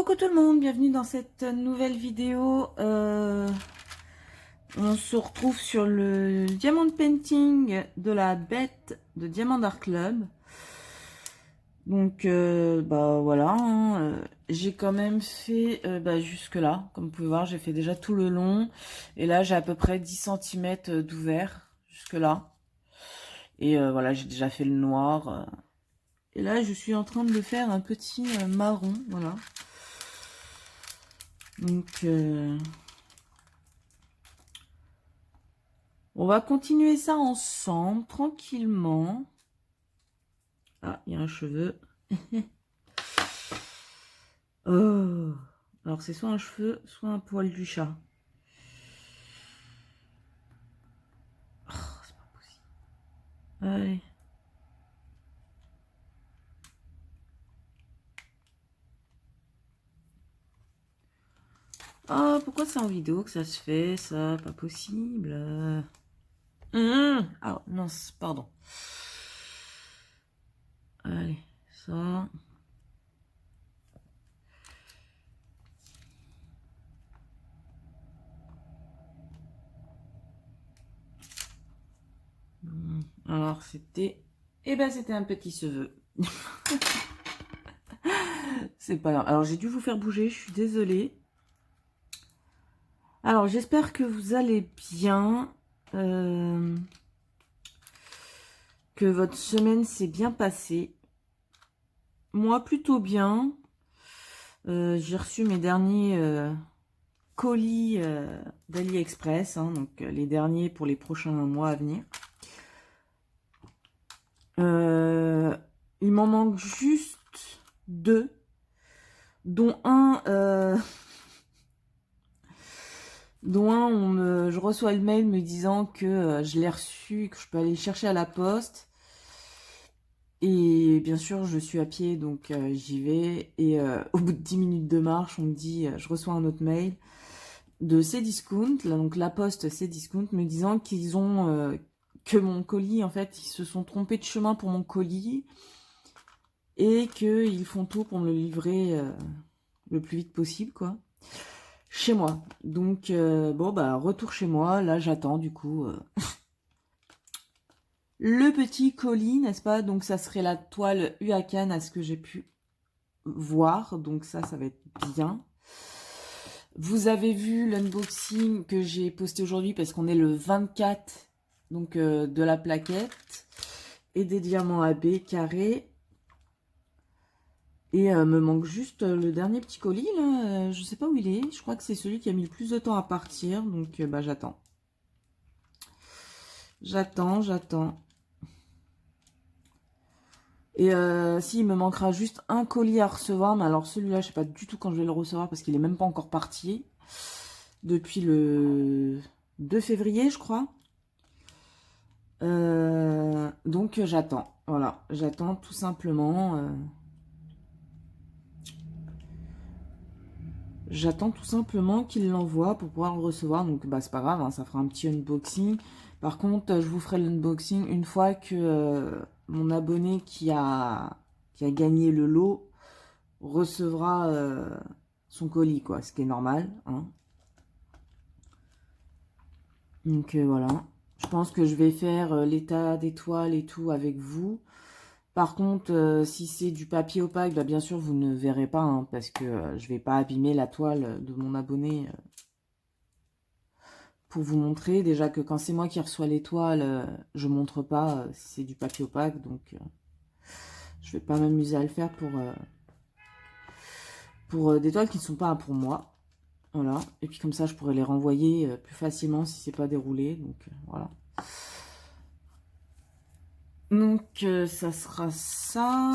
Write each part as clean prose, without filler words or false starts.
Coucou tout le monde, bienvenue dans cette nouvelle vidéo. On se retrouve sur le diamond painting de la bête de Diamant Art Club. Donc bah voilà, j'ai quand même fait jusque là, comme vous pouvez voir, j'ai fait déjà tout le long. Et là j'ai à peu près 10 cm d'ouvert jusque là. Et voilà, j'ai déjà fait le noir. Et là je suis en train de le faire un petit marron, voilà. Donc on va continuer ça ensemble, tranquillement. Ah, il y a un cheveu. Oh. Alors c'est soit un cheveu, soit un poil du chat. Oh, c'est pas possible. Allez. Oh, pourquoi c'est en vidéo que ça se fait, ça? Pas possible. Ah, non, pardon. Allez, ça. Alors, c'était... Eh ben, c'était un petit cheveu. C'est pas grave. Alors, j'ai dû vous faire bouger, je suis désolée. Alors, j'espère que vous allez bien. Que votre semaine s'est bien passée. Moi, plutôt bien. J'ai reçu mes derniers colis d'AliExpress, hein, donc les derniers pour les prochains mois à venir. Il m'en manque juste 2, dont un, je reçois le mail me disant que je l'ai reçu, que je peux aller le chercher à la poste. Et bien sûr, je suis à pied, donc j'y vais. Et au bout de 10 minutes de marche, on me dit, je reçois un autre mail de Cdiscount, là, donc la poste Cdiscount, me disant qu'ils ont que mon colis, en fait, ils se sont trompés de chemin pour mon colis et qu'ils font tout pour me le livrer le plus vite possible, quoi, chez moi. Donc bon, bah retour chez moi. Là, j'attends du coup le petit colis, n'est-ce pas? Donc ça serait la toile Huacan à ce que j'ai pu voir, donc ça va être bien. Vous avez vu l'unboxing que j'ai posté aujourd'hui parce qu'on est le 24 donc de la plaquette et des diamants AB carrés. Et me manque juste le dernier petit colis là, je sais pas où il est. Je crois que c'est celui qui a mis le plus de temps à partir, donc bah j'attends. J'attends. Et si, il me manquera juste un colis à recevoir, mais alors celui-là, je sais pas du tout quand je vais le recevoir parce qu'il est même pas encore parti. Depuis le 2 février, je crois. Donc j'attends, voilà, j'attends tout simplement. J'attends tout simplement qu'il l'envoie pour pouvoir le recevoir. Donc bah c'est pas grave, hein, ça fera un petit unboxing. Par contre, je vous ferai l'unboxing une fois que mon abonné qui a gagné le lot recevra son colis, quoi, ce qui est normal, hein. Donc voilà. Je pense que je vais faire l'état des toiles et tout avec vous. Par contre, si c'est du papier opaque, bah, bien sûr, vous ne verrez pas, hein, parce que je vais pas abîmer la toile de mon abonné pour vous montrer. Déjà que quand c'est moi qui reçois les toiles, je montre pas si c'est du papier opaque, donc je vais pas m'amuser à le faire pour des toiles qui ne sont pas pour moi. Voilà. Et puis comme ça, je pourrais les renvoyer plus facilement si c'est pas déroulé. Donc voilà. Donc ça sera ça.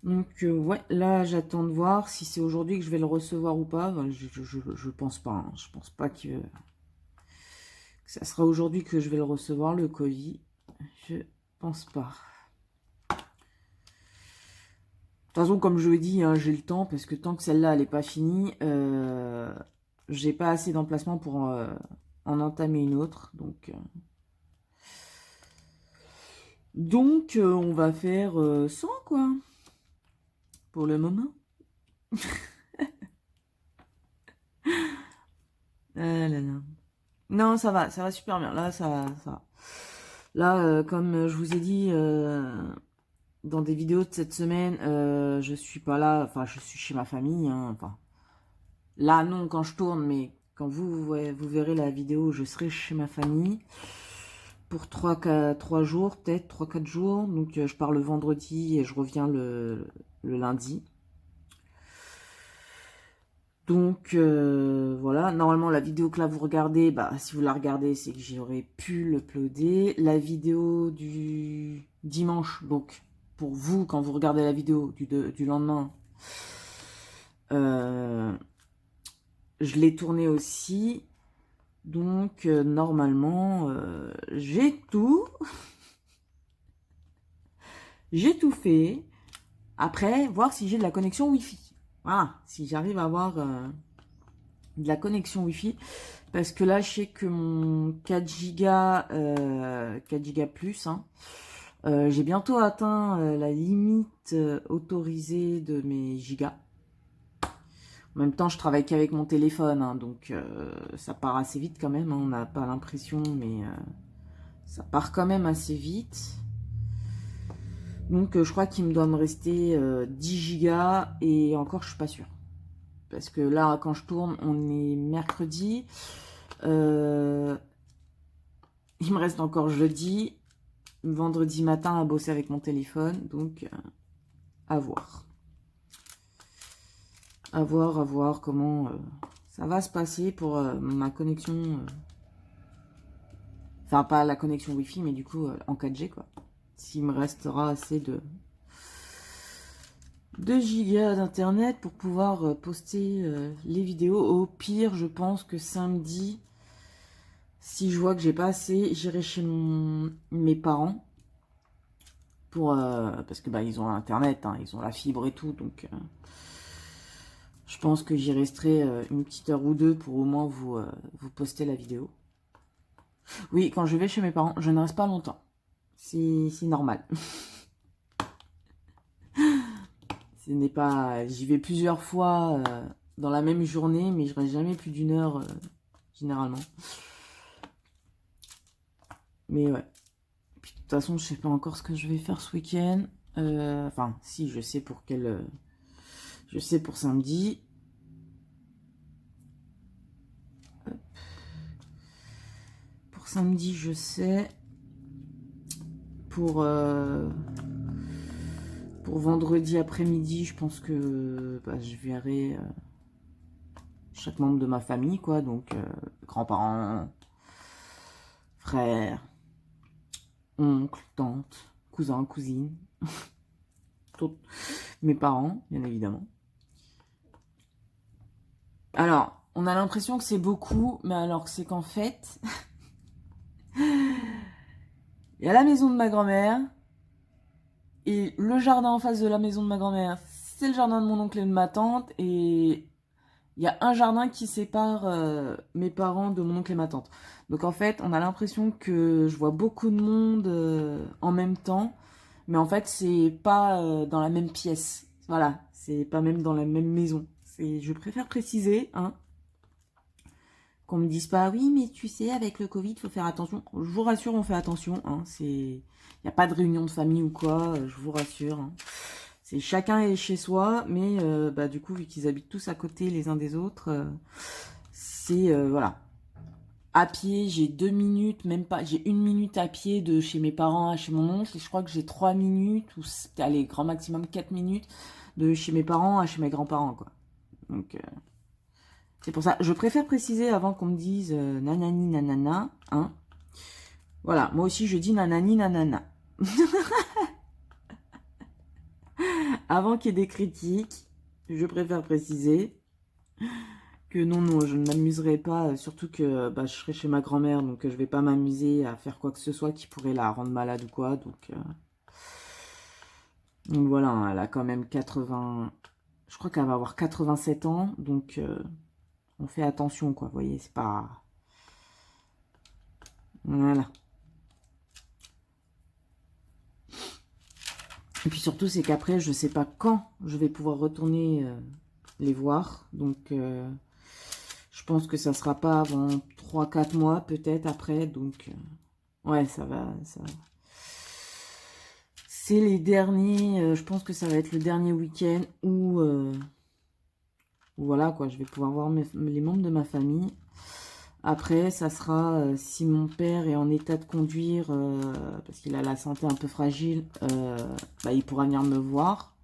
Donc ouais, là j'attends de voir si c'est aujourd'hui que je vais le recevoir ou pas. Ben, je pense pas, hein. Je pense pas que ça sera aujourd'hui que je vais le recevoir, le colis. Je pense pas. De toute façon, comme je l'ai dit, hein, j'ai le temps, parce que tant que celle-là, elle n'est pas finie, j'ai pas assez d'emplacement pour en entamer une autre. Donc Donc, on va faire 100, quoi, pour le moment. Ah là là. Non, ça va super bien. Là, ça va. Là, comme je vous ai dit dans des vidéos de cette semaine, je suis pas là, enfin, je suis chez ma famille, hein, enfin, là, non, quand je tourne, mais quand vous verrez la vidéo, je serai chez ma famille pour 3 jours, peut-être 3-4 jours. Donc, je pars le vendredi et je reviens le lundi. Donc, voilà. Normalement, la vidéo que là, vous regardez, bah, si vous la regardez, c'est que j'aurais pu l'uploader. La vidéo du dimanche, donc, pour vous, quand vous regardez la vidéo du lendemain, je l'ai tournée aussi. Donc, normalement, j'ai tout. J'ai tout fait. Après, voir si j'ai de la connexion Wi-Fi. Voilà, si j'arrive à avoir de la connexion Wi-Fi. Parce que là, je sais que mon 4 Go plus, hein, j'ai bientôt atteint la limite autorisée de mes gigas. En même temps, je travaille qu'avec mon téléphone, hein, donc ça part assez vite quand même. Hein, on n'a pas l'impression, mais ça part quand même assez vite. Donc je crois qu'il me doit me rester 10 gigas et encore je suis pas sûre. Parce que là quand je tourne on est mercredi. Il me reste encore jeudi, vendredi matin à bosser avec mon téléphone. Donc à voir. À voir comment ça va se passer pour ma connexion. Enfin pas la connexion Wi-Fi mais du coup en 4G quoi. S'il me restera assez de 2 gigas d'internet pour pouvoir poster les vidéos. Au pire, je pense que samedi, si je vois que j'ai pas assez, j'irai chez mes parents pour parce que bah ils ont internet, hein, ils ont la fibre et tout, donc je pense que j'y resterai une petite heure ou deux pour au moins vous poster la vidéo. Oui, quand je vais chez mes parents, je ne reste pas longtemps. C'est normal. Ce n'est pas, j'y vais plusieurs fois dans la même journée, mais je reste jamais plus d'une heure généralement. Mais ouais. Puis de toute façon, je sais pas encore ce que je vais faire ce week-end. Enfin, si, je sais pour quel. Je sais pour samedi. Pour samedi, je sais. Pour, pour vendredi après-midi, je pense que bah, je verrai chaque membre de ma famille, quoi. Donc, grands-parents, frères, oncles, tantes, cousins, cousines. Mes parents, bien évidemment. Alors, on a l'impression que c'est beaucoup, mais alors que c'est qu'en fait, il y a la maison de ma grand-mère, et le jardin en face de la maison de ma grand-mère, c'est le jardin de mon oncle et de ma tante, et il y a un jardin qui sépare mes parents de mon oncle et ma tante. Donc en fait, on a l'impression que je vois beaucoup de monde en même temps, mais en fait, c'est pas dans la même pièce. Voilà, c'est pas même dans la même maison. Je préfère préciser, hein, qu'on me dise pas, oui, mais tu sais, avec le Covid, il faut faire attention. Je vous rassure, on fait attention. Hein, il n'y a pas de réunion de famille ou quoi, je vous rassure. Hein. C'est chacun est chez soi, mais bah, du coup, vu qu'ils habitent tous à côté les uns des autres, c'est, voilà. À pied, j'ai 2 minutes, même pas, j'ai 1 minute à pied de chez mes parents à chez mon oncle, et je crois que j'ai 3 minutes, ou allez, grand maximum 4 minutes, de chez mes parents à chez mes grands-parents, quoi. Donc, c'est pour ça, je préfère préciser avant qu'on me dise nanani nanana, hein. Voilà, moi aussi je dis nanani nanana. Avant qu'il y ait des critiques, je préfère préciser que non, je ne m'amuserai pas, surtout que bah, je serai chez ma grand-mère, donc je vais pas m'amuser à faire quoi que ce soit qui pourrait la rendre malade ou quoi, donc voilà, hein, elle a quand même 80, je crois qu'elle va avoir 87 ans, donc on fait attention, quoi, vous voyez, c'est pas... Voilà. Et puis surtout, c'est qu'après, je sais pas quand je vais pouvoir retourner les voir. Donc, je pense que ça sera pas avant 3-4 mois, peut-être après. Donc, ouais, ça va. C'est les derniers, je pense que ça va être le dernier week-end où, voilà, quoi, je vais pouvoir voir les membres de ma famille. Après, ça sera, si mon père est en état de conduire, parce qu'il a la santé un peu fragile, bah, il pourra venir me voir.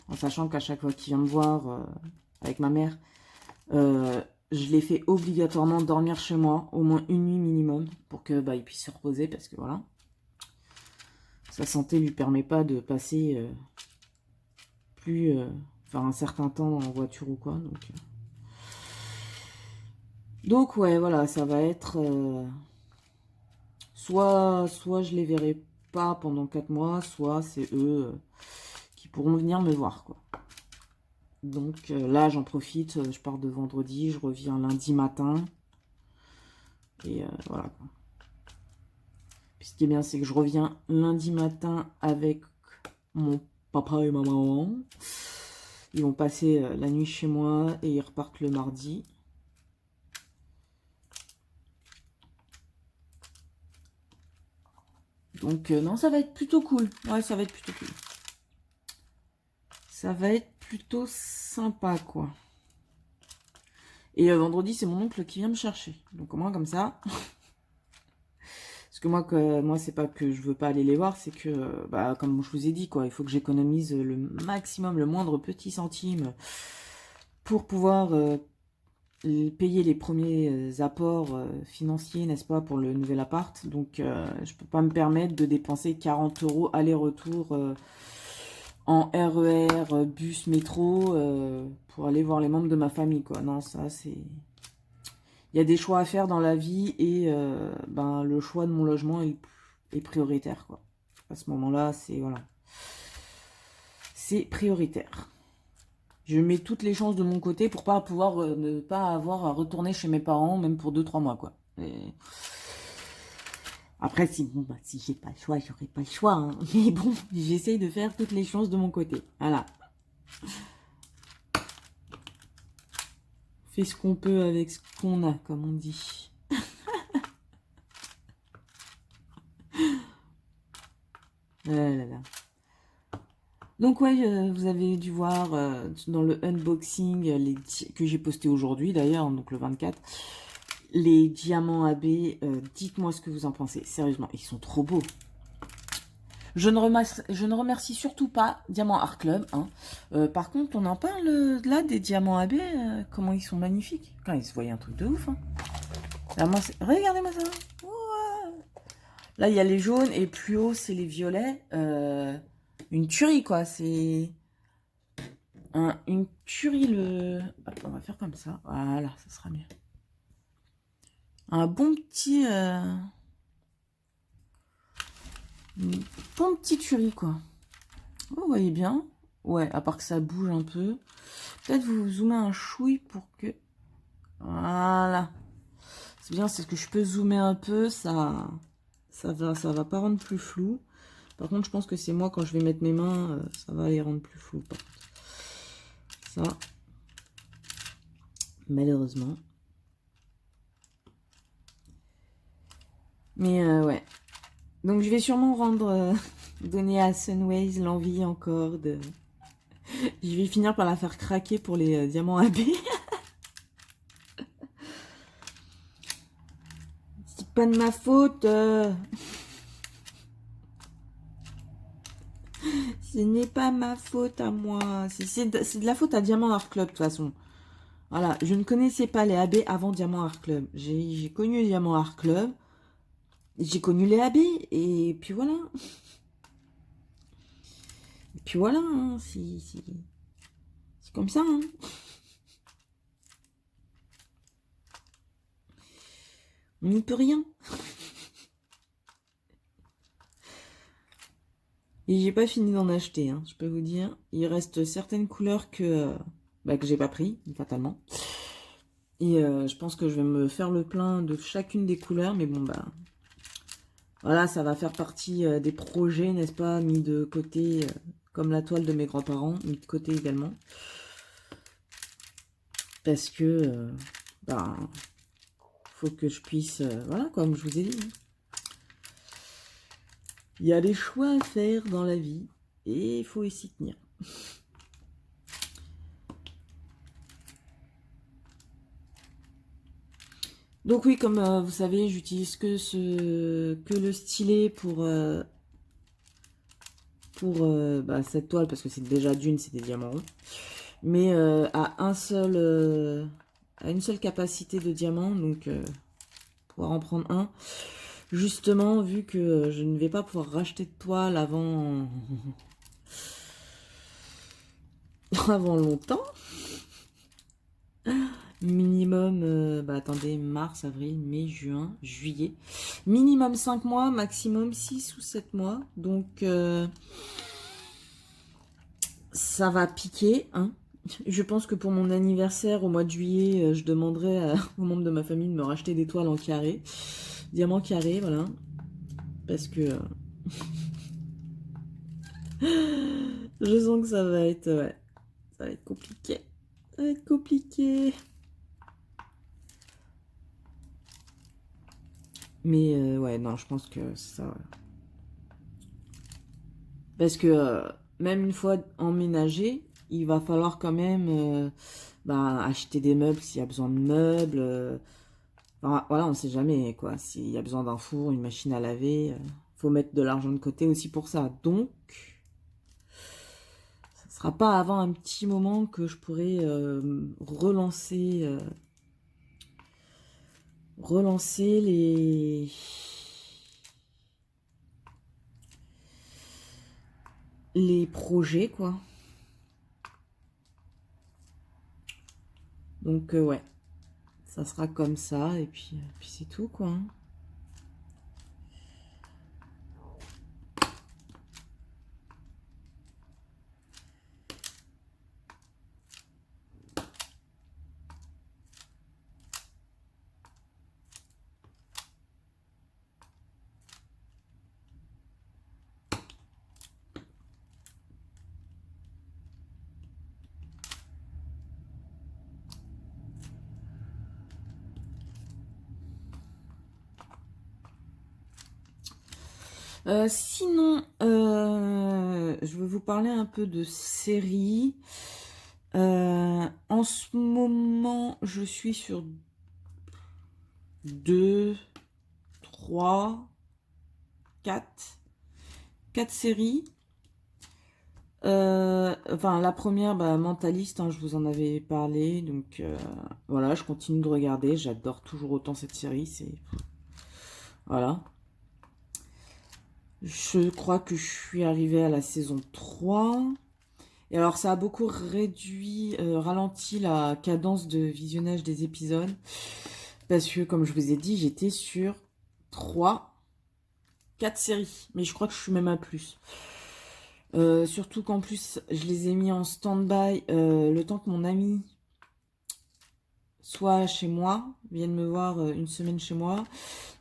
En sachant qu'à chaque fois qu'il vient me voir avec ma mère, je les fais obligatoirement dormir chez moi, au moins une nuit minimum, pour que bah, il puisse se reposer, parce que voilà. Sa santé lui permet pas de passer enfin un certain temps en voiture ou quoi. Donc ouais, voilà, ça va être soit je les verrai pas pendant 4 mois, soit c'est eux qui pourront venir me voir, quoi. Donc là, j'en profite, je pars de vendredi, je reviens lundi matin. Et voilà, quoi. Puis ce qui est bien, c'est que je reviens lundi matin avec mon papa et ma maman. Ils vont passer la nuit chez moi et ils repartent le mardi. Donc non, ça va être plutôt cool. Ouais, ça va être plutôt cool. Ça va être plutôt sympa, quoi. Et vendredi, c'est mon oncle qui vient me chercher. Donc au moins comme ça. Parce que moi, c'est pas que je veux pas aller les voir, c'est que, bah, comme je vous ai dit, quoi, il faut que j'économise le maximum, le moindre petit centime pour pouvoir payer les premiers apports financiers, n'est-ce pas, pour le nouvel appart. Donc, je peux pas me permettre de dépenser 40 € aller-retour en RER, bus, métro, pour aller voir les membres de ma famille, quoi. Non, ça, c'est... Il y a des choix à faire dans la vie et ben, le choix de mon logement est prioritaire, quoi. À ce moment-là, c'est voilà, c'est prioritaire. Je mets toutes les chances de mon côté pour pas pouvoir ne pas avoir à retourner chez mes parents, même pour 2-3 mois, quoi. Et... Après, si bon, bah, si j'ai pas le choix, j'aurai pas le choix. Hein. Mais bon, j'essaye de faire toutes les chances de mon côté. Voilà. Fait ce qu'on peut avec ce qu'on a, comme on dit. Ah là là. Donc ouais, vous avez dû voir dans le unboxing que j'ai posté aujourd'hui d'ailleurs, donc le 24, les diamants AB. Dites-moi ce que vous en pensez. Sérieusement, ils sont trop beaux. Je ne remercie surtout pas Diamant Art Club. Hein. Par contre, on en parle là des diamants AB. Comment ils sont magnifiques. Quand ils se voyaient un truc de ouf. Hein. Là, regardez-moi ça. Wow. Là, il y a les jaunes et plus haut, c'est les violets. Une tuerie, quoi. C'est une tuerie. Hop, on va faire comme ça. Voilà, ça sera mieux. Un bon petit... bon petit tuerie, quoi. Oh, vous voyez bien. Ouais, à part que ça bouge un peu. Peut-être vous zoomer un chouille pour que... Voilà. C'est bien, c'est ce que je peux zoomer un peu. Ça va pas rendre plus flou. Par contre, je pense que c'est moi, quand je vais mettre mes mains, ça va les rendre plus flou. Ça, malheureusement. Mais ouais. Donc, je vais sûrement donner à Sunways l'envie encore de... Je vais finir par la faire craquer pour les diamants AB. C'est pas de ma faute. Ce n'est pas ma faute à moi. C'est de la faute à Diamant Art Club, de toute façon. Voilà, je ne connaissais pas les AB avant Diamant Art Club. J'ai connu Diamant Art Club. J'ai connu les AB. Et puis voilà. Et puis voilà. Hein, c'est comme ça. Hein. On n'y peut rien. Et j'ai pas fini d'en acheter, hein, je peux vous dire. Il reste certaines couleurs que j'ai pas pris, fatalement. Et je pense que je vais me faire le plein de chacune des couleurs. Mais bon, bah... Voilà, ça va faire partie des projets, n'est-ce pas, mis de côté comme la toile de mes grands-parents, mis de côté également. Parce que, faut que je puisse, voilà, comme je vous ai dit. Il y a des choix à faire dans la vie et il faut y s'y tenir. Donc oui, comme vous savez, j'utilise que le stylet pour cette toile, parce que c'est déjà d'une, c'est des diamants ronds. Mais à une seule capacité de diamant, donc pouvoir en prendre un. Justement, vu que je ne vais pas pouvoir racheter de toile avant avant longtemps. Minimum, attendez, mars, avril, mai, juin, juillet. Minimum 5 mois, maximum 6 ou 7 mois. Donc, ça va piquer. Hein. Je pense que pour mon anniversaire, au mois de juillet, je demanderai aux membres de ma famille de me racheter des toiles en carré. Diamant carré, voilà. Parce que... je sens que ça va être... Ouais, ça va être compliqué. Ça va être compliqué. Mais ouais, non, je pense que ça... Parce que même une fois emménagé, il va falloir quand même acheter des meubles s'il y a besoin de meubles. Enfin, voilà, on ne sait jamais, quoi. S'il y a besoin d'un four, une machine à laver, faut mettre de l'argent de côté aussi pour ça. Donc, ce ne sera pas avant un petit moment que je pourrai relancer les projets, quoi. Donc, ouais, ça sera comme ça, et puis c'est tout, quoi. Hein. Sinon, je vais vous parler un peu de séries. En ce moment, je suis sur 2, 3, 4 séries. Enfin, la première, Mentaliste, hein, je vous en avais parlé. Donc, voilà, je continue de regarder. J'adore toujours autant cette série. Voilà. Je crois que je suis arrivée à la saison 3. Et alors, ça a beaucoup ralenti la cadence de visionnage des épisodes. Parce que, comme je vous ai dit, j'étais sur 3, 4 séries. Mais je crois que je suis même à plus. Surtout qu'en plus, je les ai mis en stand-by le temps que mon ami soit chez moi, vienne me voir une semaine chez moi.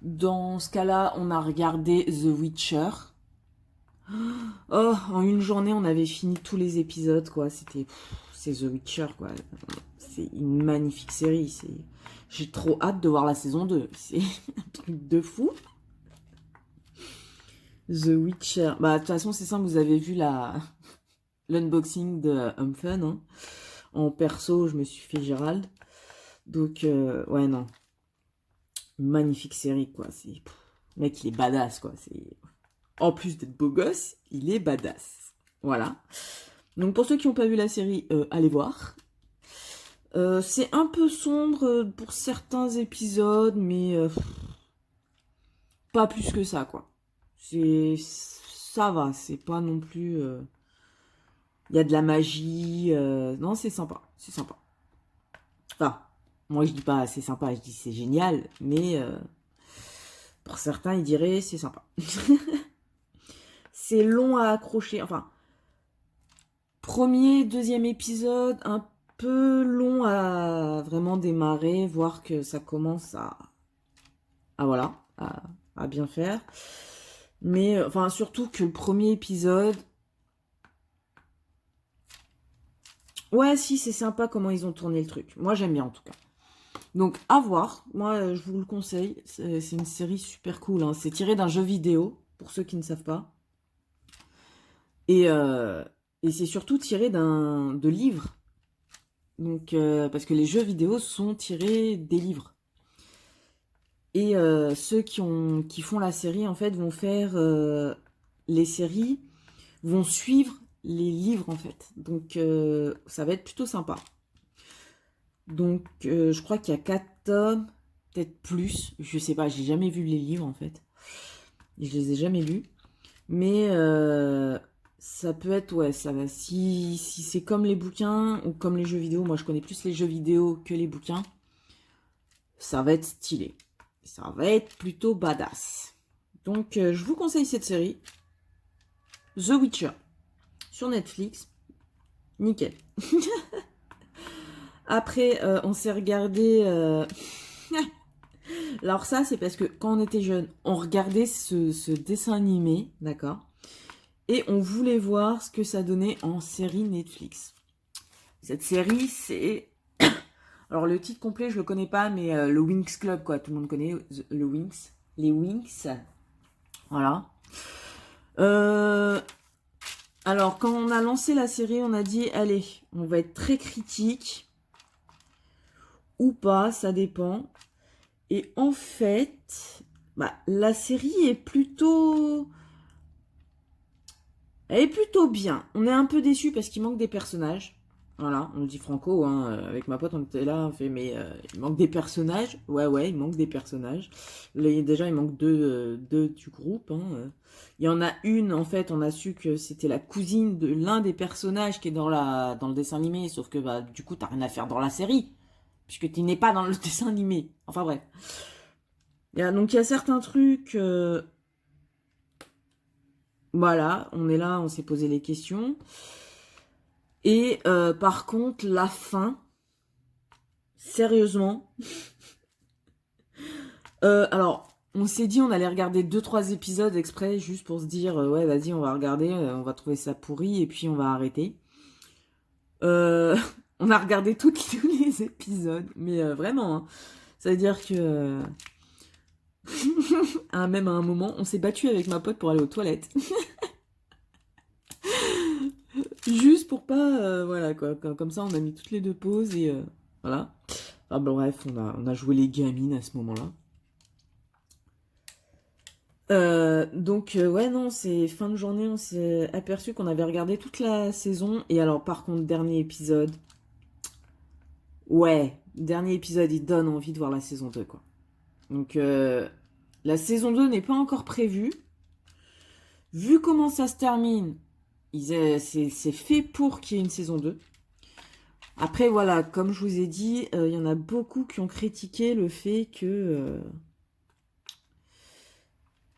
Dans ce cas-là, on a regardé The Witcher. Oh, en une journée, on avait fini tous les épisodes, quoi. C'est The Witcher, quoi. C'est une magnifique série. J'ai trop hâte de voir la saison 2. C'est un truc de fou. The Witcher. De toute façon, c'est simple, vous avez vu l'unboxing de Humfun. Hein. En perso, je me suis fait Gérald. Donc, ouais, non. Magnifique série, quoi. Le mec, il est badass, quoi. En plus d'être beau gosse, il est badass. Voilà. Donc, pour ceux qui n'ont pas vu la série, allez voir. C'est un peu sombre pour certains épisodes, mais pas plus que ça, quoi. Ça va, c'est pas non plus... Il y a de la magie. Non, c'est sympa. C'est sympa. Enfin, moi, je dis pas c'est sympa, je dis c'est génial, mais pour certains, ils diraient c'est sympa. C'est long à accrocher. Enfin, premier, deuxième épisode, un peu long à vraiment démarrer, voir que ça commence voilà, à bien faire. Mais, enfin, surtout que le premier épisode, Ouais, si, c'est sympa comment ils ont tourné le truc. Moi, j'aime bien, en tout cas. Donc, à voir. Moi, je vous le conseille. C'est une série super cool, hein. C'est tiré d'un jeu vidéo, pour ceux qui ne savent pas. Et, euh, et c'est surtout tiré de livres. Donc, parce que les jeux vidéo sont tirés des livres. Et ceux qui font la série, en fait, vont faire les séries, vont suivre les livres, en fait. Donc, ça va être plutôt sympa. Donc, je crois qu'il y a 4 tomes, peut-être plus. Je sais pas, j'ai jamais vu les livres, en fait. Je les ai jamais lus. Mais ça peut être, ouais, ça va. Si c'est comme les bouquins ou comme les jeux vidéo, moi je connais plus les jeux vidéo que les bouquins, ça va être stylé. Ça va être plutôt badass. Donc je vous conseille cette série. The Witcher. Sur Netflix. Nickel. Après, on s'est regardé... Alors ça, c'est parce que quand on était jeune, on regardait ce dessin animé, d'accord? Et on voulait voir ce que ça donnait en série Netflix. Cette série, c'est... Alors le titre complet, je le connais pas, mais le Winx Club, quoi. Tout le monde connaît le Winx. Les Winx. Voilà. Alors, quand on a lancé la série, on a dit, allez, on va être très critique. Ou pas, ça dépend. Et en fait, bah, la série est plutôt... Elle est plutôt bien. On est un peu déçus parce qu'il manque des personnages. Voilà, on le dit franco, hein, avec ma pote, on était là, on fait, mais il manque des personnages. Ouais, il manque des personnages. Déjà, il manque deux du groupe. Hein. Il y en a une, en fait, on a su que c'était la cousine de l'un des personnages qui est dans le dessin animé, sauf que bah, du coup, t'as rien à faire dans la série, puisque tu n'es pas dans le dessin animé. Enfin bref. Donc il y a certains trucs... voilà, on est là, on s'est posé les questions. Et par contre, la fin, sérieusement. Alors, on s'est dit on allait regarder 2-3 épisodes exprès, juste pour se dire, ouais, vas-y, on va regarder, on va trouver ça pourri, et puis on va arrêter. On a regardé tous les épisodes, mais vraiment, hein. Ça veut dire que... même à un moment, on s'est battu avec ma pote pour aller aux toilettes. Juste pour pas... voilà, quoi. Comme ça, on a mis toutes les 2 pauses, et voilà. Ah, bon, bref, on a joué les gamines à ce moment-là. Donc ouais non, c'est fin de journée, on s'est aperçu qu'on avait regardé toute la saison. Et alors par contre, dernier épisode, ouais, dernier épisode, il donne envie de voir la saison 2 quoi. Donc la saison 2 n'est pas encore prévue. Vu comment ça se termine, c'est fait pour qu'il y ait une saison 2. Après voilà, comme je vous ai dit, il y en a beaucoup qui ont critiqué le fait que...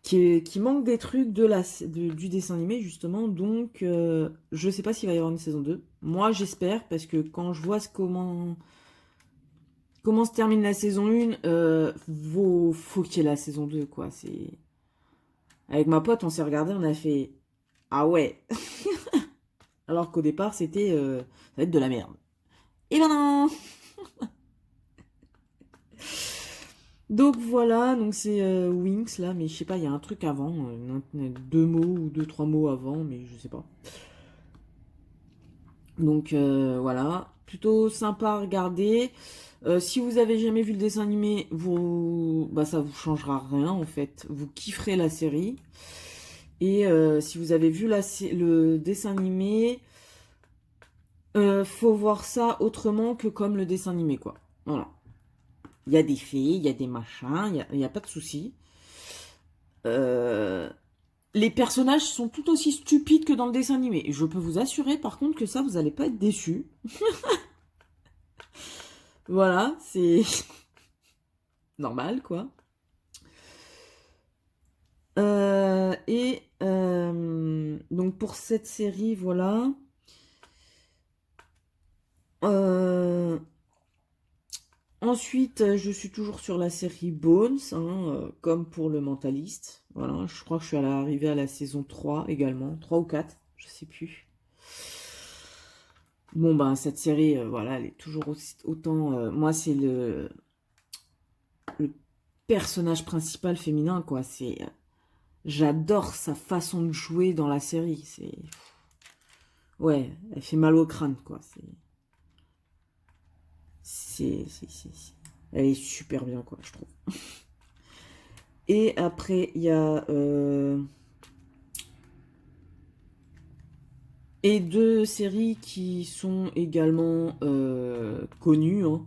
qui manque des trucs du dessin animé, justement. Donc, je sais pas s'il va y avoir une saison 2. Moi, j'espère, parce que quand je vois comment se termine la saison 1, faut qu'il y ait la saison 2, quoi. Avec ma pote, on s'est regardé, on a fait... Ah ouais. Alors qu'au départ, c'était... ça va être de la merde. Et ben non. Donc voilà, donc c'est Winx là, mais je sais pas, il y a un truc avant, 2 mots ou 2-3 mots avant, mais je sais pas. Donc voilà, plutôt sympa à regarder. Si vous avez jamais vu le dessin animé, ça vous changera rien en fait. Vous kifferez la série. Et si vous avez vu le dessin animé, faut voir ça autrement que comme le dessin animé quoi. Voilà. Il y a des fées, il y a des machins, il y a pas de souci. Les personnages sont tout aussi stupides que dans le dessin animé. Je peux vous assurer par contre que ça, vous n'allez pas être déçus. Voilà, c'est normal, quoi. Donc pour cette série, voilà. Ensuite, je suis toujours sur la série Bones, hein, comme pour le Mentaliste. Voilà, je crois que je suis arrivée à la saison 3 également. 3 ou 4, je sais plus. Bon, ben, cette série, voilà, elle est toujours autant... moi, c'est le personnage principal féminin, quoi. J'adore sa façon de jouer dans la série. Ouais, elle fait mal au crâne, quoi. Elle est super bien, quoi, je trouve. Et après, il y a... et deux séries qui sont également connues, hein.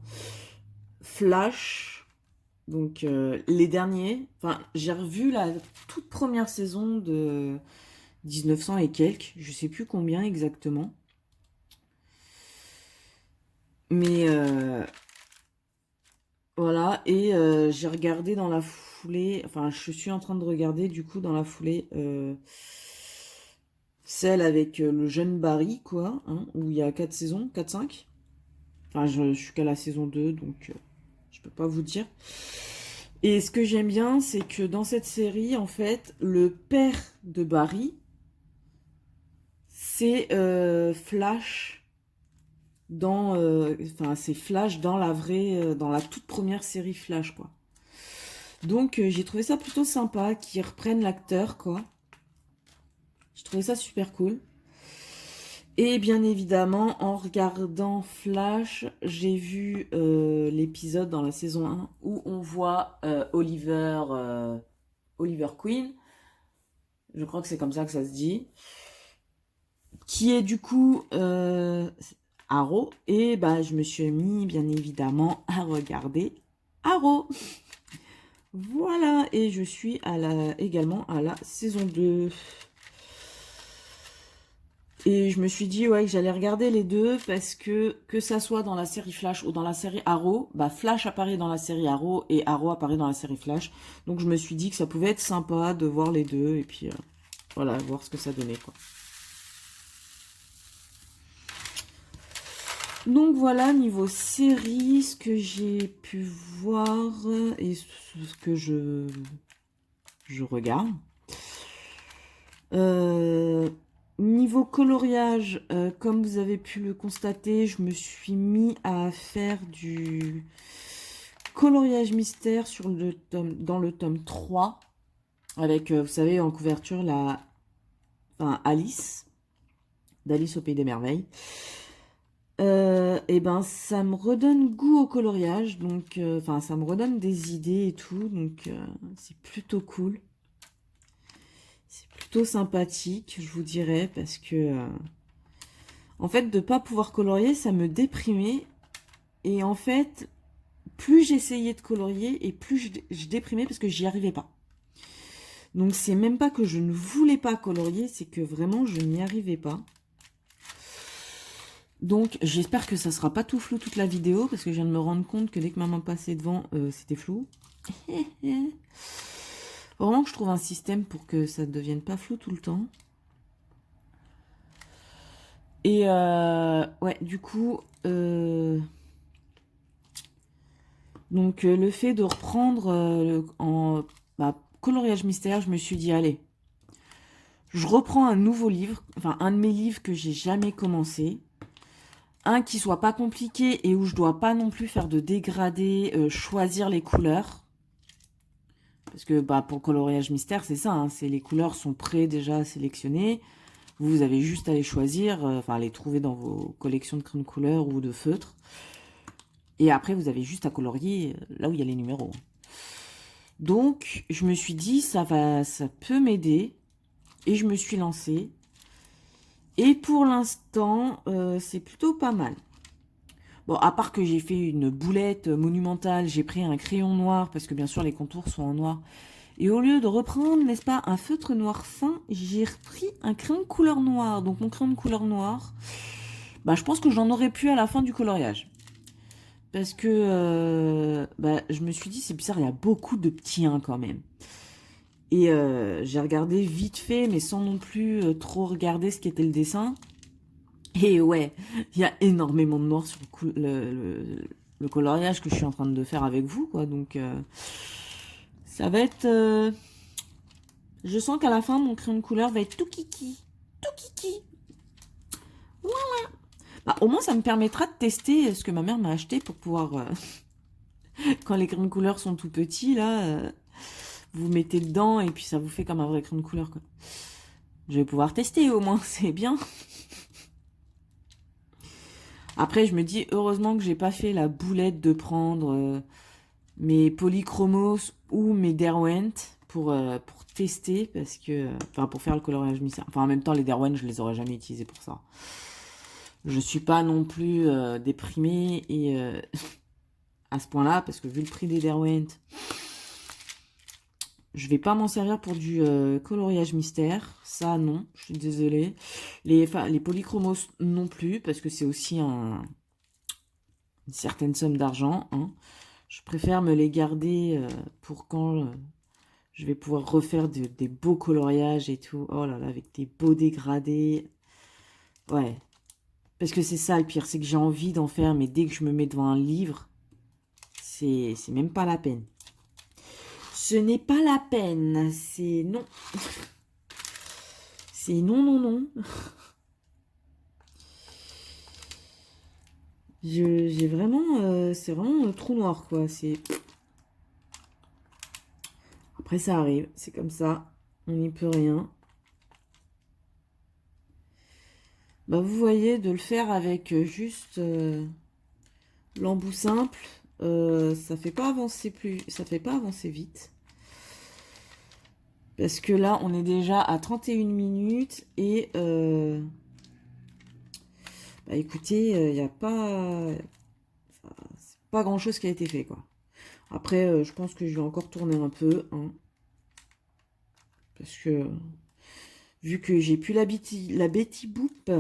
Flash, donc les derniers. Enfin, j'ai revu la toute première saison de 1900 et quelques, je sais plus combien exactement. Mais voilà, et j'ai regardé dans la foulée, enfin je suis en train de regarder du coup dans la foulée celle avec le jeune Barry, quoi, hein, où il y a 4 saisons, 4-5. Enfin, je suis qu'à la saison 2, donc je peux pas vous dire. Et ce que j'aime bien, c'est que dans cette série, en fait, le père de Barry, c'est Flash enfin, c'est Flash dans la vraie, dans la toute première série Flash, quoi. Donc, j'ai trouvé ça plutôt sympa qu'ils reprennent l'acteur, quoi. J'ai trouvé ça super cool. Et bien évidemment, en regardant Flash, j'ai vu l'épisode dans la saison 1 où on voit Oliver Queen, je crois que c'est comme ça que ça se dit, qui est du coup Arrow. Et bah, je me suis mis bien évidemment à regarder Arrow. Voilà, et je suis également à la saison 2. Et je me suis dit ouais, que j'allais regarder les deux parce que ça soit dans la série Flash ou dans la série Arrow, bah Flash apparaît dans la série Arrow et Arrow apparaît dans la série Flash. Donc je me suis dit que ça pouvait être sympa de voir les deux et puis voilà, voir ce que ça donnait, quoi. Donc voilà, niveau série, ce que j'ai pu voir et ce que je regarde. Niveau coloriage, comme vous avez pu le constater, je me suis mis à faire du coloriage mystère dans le tome 3. Avec, vous savez, en couverture, Alice, d'Alice au Pays des Merveilles. Et ben, ça me redonne goût au coloriage, donc, enfin, ça me redonne des idées et tout, donc c'est plutôt cool. C'est plutôt sympathique, je vous dirais, parce que, en fait, de ne pas pouvoir colorier, ça me déprimait. Et en fait, plus j'essayais de colorier, et plus je déprimais parce que j'y arrivais pas. Donc, c'est même pas que je ne voulais pas colorier, c'est que vraiment, je n'y arrivais pas. Donc, j'espère que ça sera pas tout flou toute la vidéo, parce que je viens de me rendre compte que dès que maman passait devant, c'était flou. Faut vraiment que je trouve un système pour que ça ne devienne pas flou tout le temps. Et ouais, du coup, donc le fait de reprendre en coloriage mystère, je me suis dit, allez, je reprends un nouveau livre, enfin un de mes livres que j'ai jamais commencé. Un qui soit pas compliqué et où je dois pas non plus faire de dégradé, choisir les couleurs. Parce que bah, pour le coloriage mystère, c'est ça, hein, les couleurs sont déjà sélectionnées. Vous avez juste à les choisir, enfin à les trouver dans vos collections de crayons de couleur ou de feutres. Et après, vous avez juste à colorier là où il y a les numéros. Donc, je me suis dit, ça peut m'aider. Et je me suis lancée. Et pour l'instant, c'est plutôt pas mal. Bon, à part que j'ai fait une boulette monumentale, j'ai pris un crayon noir, parce que bien sûr les contours sont en noir. Et au lieu de reprendre, n'est-ce pas, un feutre noir fin, j'ai repris un crayon de couleur noire. Donc mon crayon de couleur noire, bah, je pense que j'en aurais pu à la fin du coloriage. Parce que bah, je me suis dit, c'est bizarre, il y a beaucoup de petits 1 quand même. Et j'ai regardé vite fait, mais sans non plus trop regarder ce qu'était le dessin. Et ouais, il y a énormément de noir sur le coloriage que je suis en train de faire avec vous, quoi. Donc, ça va être... je sens qu'à la fin, mon crayon de couleur va être tout kiki. Tout kiki. Voilà. Bah, au moins, ça me permettra de tester ce que ma mère m'a acheté pour pouvoir... quand les crayons de couleur sont tout petits, là, vous mettez dedans et puis ça vous fait comme un vrai crayon de couleur, quoi. Je vais pouvoir tester au moins, c'est bien. Après, je me dis, heureusement que j'ai pas fait la boulette de prendre mes Polychromos ou mes Derwent pour tester, parce que... Enfin, pour faire le coloriage mystère. Enfin, en même temps, les Derwent, je les aurais jamais utilisés pour ça. Je suis pas non plus déprimée et à ce point-là, parce que vu le prix des Derwent, je vais pas m'en servir pour du coloriage mystère. Ça, non, je suis désolée. Les Polychromos non plus, parce que c'est aussi une certaine somme d'argent. Hein. Je préfère me les garder pour quand je vais pouvoir refaire des beaux coloriages et tout. Oh là là, avec des beaux dégradés. Ouais. Parce que c'est ça le pire, c'est que j'ai envie d'en faire, mais dès que je me mets devant un livre, c'est même pas la peine. Ce n'est pas la peine, c'est non. C'est non, non, non. J'ai vraiment... c'est vraiment un trou noir, quoi. Après, ça arrive. C'est comme ça. On n'y peut rien. Bah, vous voyez, de le faire avec juste l'embout simple, ça fait pas avancer ça fait pas avancer vite. Parce que là, on est déjà à 31 minutes et... bah, écoutez, il n'y a pas... c'est pas grand-chose qui a été fait, quoi. Après, je pense que je vais encore tourner un peu, hein, parce que vu que j'ai plus la Betty Boop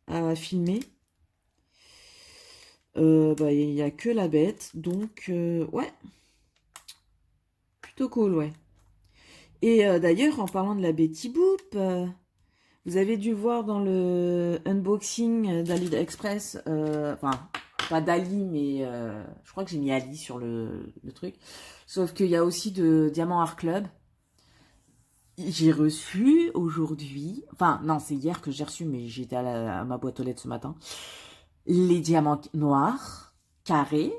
à filmer, bah, il n'y a que la bête, donc ouais, plutôt cool, ouais. Et d'ailleurs, en parlant de la Betty Boop, vous avez dû voir dans le unboxing d'AliExpress, enfin, pas d'Ali, mais je crois que j'ai mis Ali sur le truc. Sauf qu'il y a aussi de Diamant Art Club. J'ai reçu aujourd'hui, enfin non, c'est hier que j'ai reçu, mais j'étais à ma boîte aux lettres ce matin, les diamants noirs, carrés,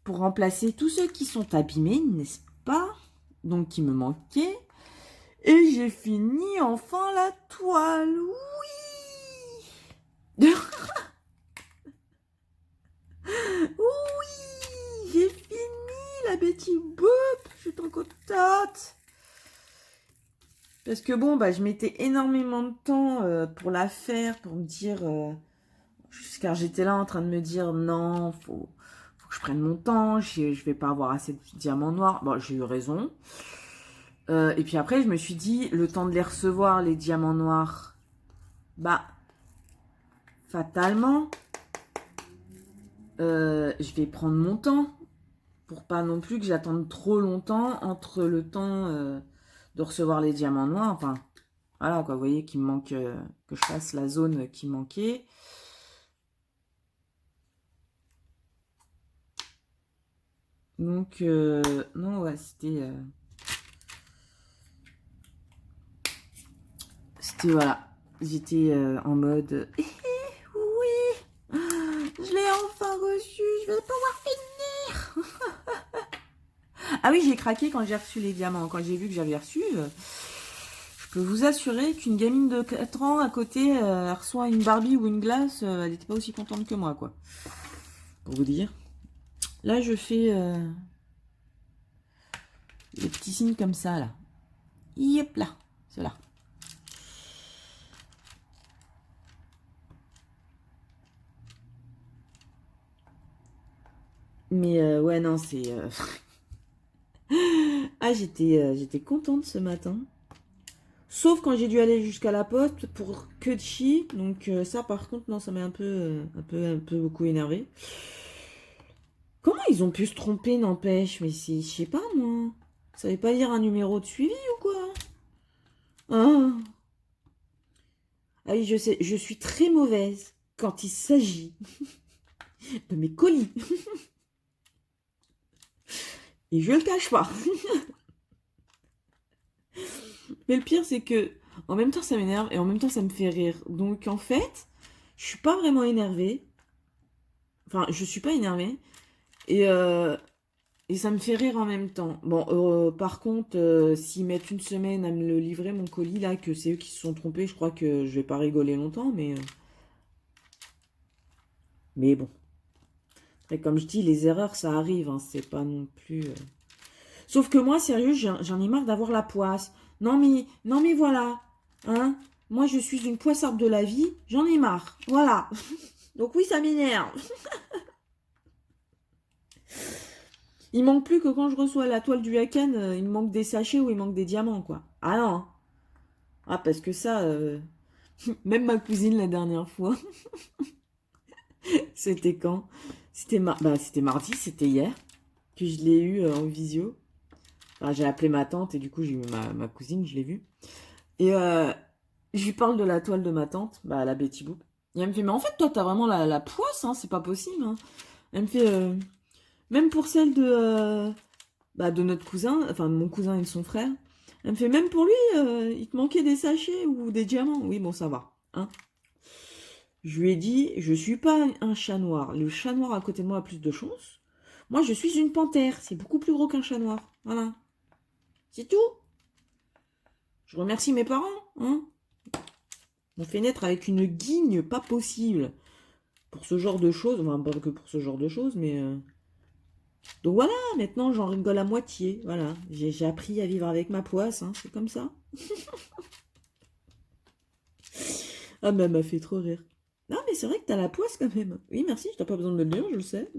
pour remplacer tous ceux qui sont abîmés, n'est-ce pas? Donc qui me manquaient. Et j'ai fini enfin la toile, oui. Oui, j'ai fini la Betty Boop, je suis trop contente. Parce que bon, bah, je mettais énormément de temps pour la faire, pour me dire... car j'étais là en train de me dire, non, faut que je prenne mon temps, je vais pas avoir assez de diamants noirs. Bon, j'ai eu raison. Et puis après, je me suis dit, le temps de les recevoir, les diamants noirs, bah, fatalement, je vais prendre mon temps. Pour pas non plus que j'attende trop longtemps entre le temps de recevoir les diamants noirs. Enfin, voilà, quoi, vous voyez qu'il me manque, que je fasse la zone qui manquait. Donc, non, ouais, c'était, voilà, j'étais en mode, oui, je l'ai enfin reçu, je vais pouvoir finir. Ah oui, j'ai craqué quand j'ai reçu les diamants, quand j'ai vu que j'avais reçu. Je peux vous assurer qu'une gamine de 4 ans à côté reçoit une Barbie ou une glace, elle n'était pas aussi contente que moi, quoi. Pour vous dire. Là, je fais les petits signes comme ça, là. Yep, là, cela. Mais ouais, non, c'est... ah, j'étais contente ce matin. Sauf quand j'ai dû aller jusqu'à la poste pour que de chi. Donc ça, par contre, non, ça m'a un peu beaucoup énervé. Comment ils ont pu se tromper, n'empêche? Mais c'est, je sais pas, moi. Ça savez pas lire un numéro de suivi ou quoi? Ah. Ah oui, je sais, je suis très mauvaise quand il s'agit de mes colis. Et je le cache pas. Mais le pire, c'est que en même temps, ça m'énerve et en même temps, ça me fait rire. Donc, en fait, Je suis pas vraiment énervée. Enfin, je suis pas énervée. Et ça me fait rire en même temps. Bon, par contre, s'ils mettent une semaine à me le livrer, mon colis, là, que c'est eux qui se sont trompés, je crois que je vais pas rigoler longtemps, mais bon. Après, comme je dis, les erreurs, ça arrive, hein, c'est pas non plus... Sauf que moi, sérieux, j'en ai marre d'avoir la poisse. Non mais voilà, hein. Moi, je suis une poissarde de la vie, j'en ai marre, voilà. Donc oui, ça m'énerve. Il manque plus que quand je reçois la toile du Haken, il me manque des sachets ou il manque des diamants, quoi. Ah non. Ah, parce que ça, même ma cousine la dernière fois, c'était quand? C'était mardi, c'était hier, que je l'ai eu en visio. Enfin, j'ai appelé ma tante et du coup j'ai eu ma cousine, je l'ai vue. Et je lui parle de la toile de ma tante, la Betty Boop. Et elle me fait, mais en fait toi t'as vraiment la poisse, hein, c'est pas possible. Hein. Elle me fait, même pour celle de notre cousin, enfin mon cousin et son frère, elle me fait, même pour lui, il te manquait des sachets ou des diamants. Oui, bon, ça va. Hein. Je lui ai dit, je suis pas un chat noir. Le chat noir à côté de moi a plus de chance. Moi, je suis une panthère. C'est beaucoup plus gros qu'un chat noir. Voilà. C'est tout. Je remercie mes parents. Hein. On fait naître avec une guigne pas possible. Pour ce genre de choses. Enfin, pas que pour ce genre de choses, mais... Donc voilà, maintenant j'en rigole à moitié. Voilà. J'ai appris à vivre avec ma poisse. Hein. C'est comme ça. Ah, mais elle m'a fait trop rire. Non, mais c'est vrai que t'as la poisse quand même. Oui, merci, je t'ai pas besoin de me le dire, je le sais.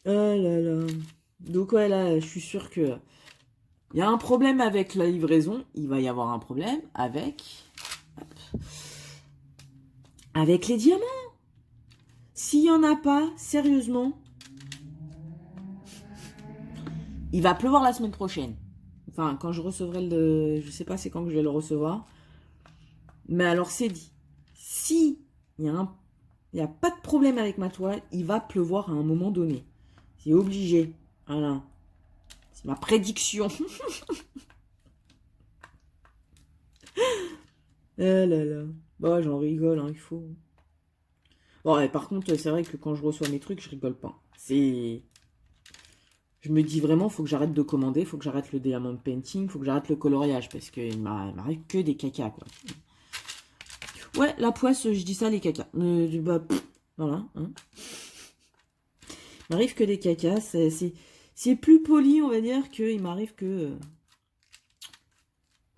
Oh là là. Donc ouais, là, je suis sûre que... Il y a un problème avec la livraison. Il va y avoir un problème avec les diamants. S'il n'y en a pas, sérieusement, il va pleuvoir la semaine prochaine. Enfin, quand je recevrai le... Je sais pas c'est quand que je vais le recevoir. Mais alors, c'est dit. Si il y a pas de problème avec ma toile, il va pleuvoir à un moment donné. C'est obligé. Voilà. C'est ma prédiction. Eh là là. Bah, j'en rigole, hein, il faut. Bon, et par contre, c'est vrai que quand je reçois mes trucs, je rigole pas. C'est... Je me dis vraiment, faut que j'arrête de commander, faut que j'arrête le diamond painting, faut que j'arrête le coloriage, parce qu'il m'arrive que des cacas, quoi. Ouais, la poisse, je dis ça, les cacas. Voilà. Hein. Il m'arrive que des cacas, c'est plus poli, on va dire, qu'il m'arrive que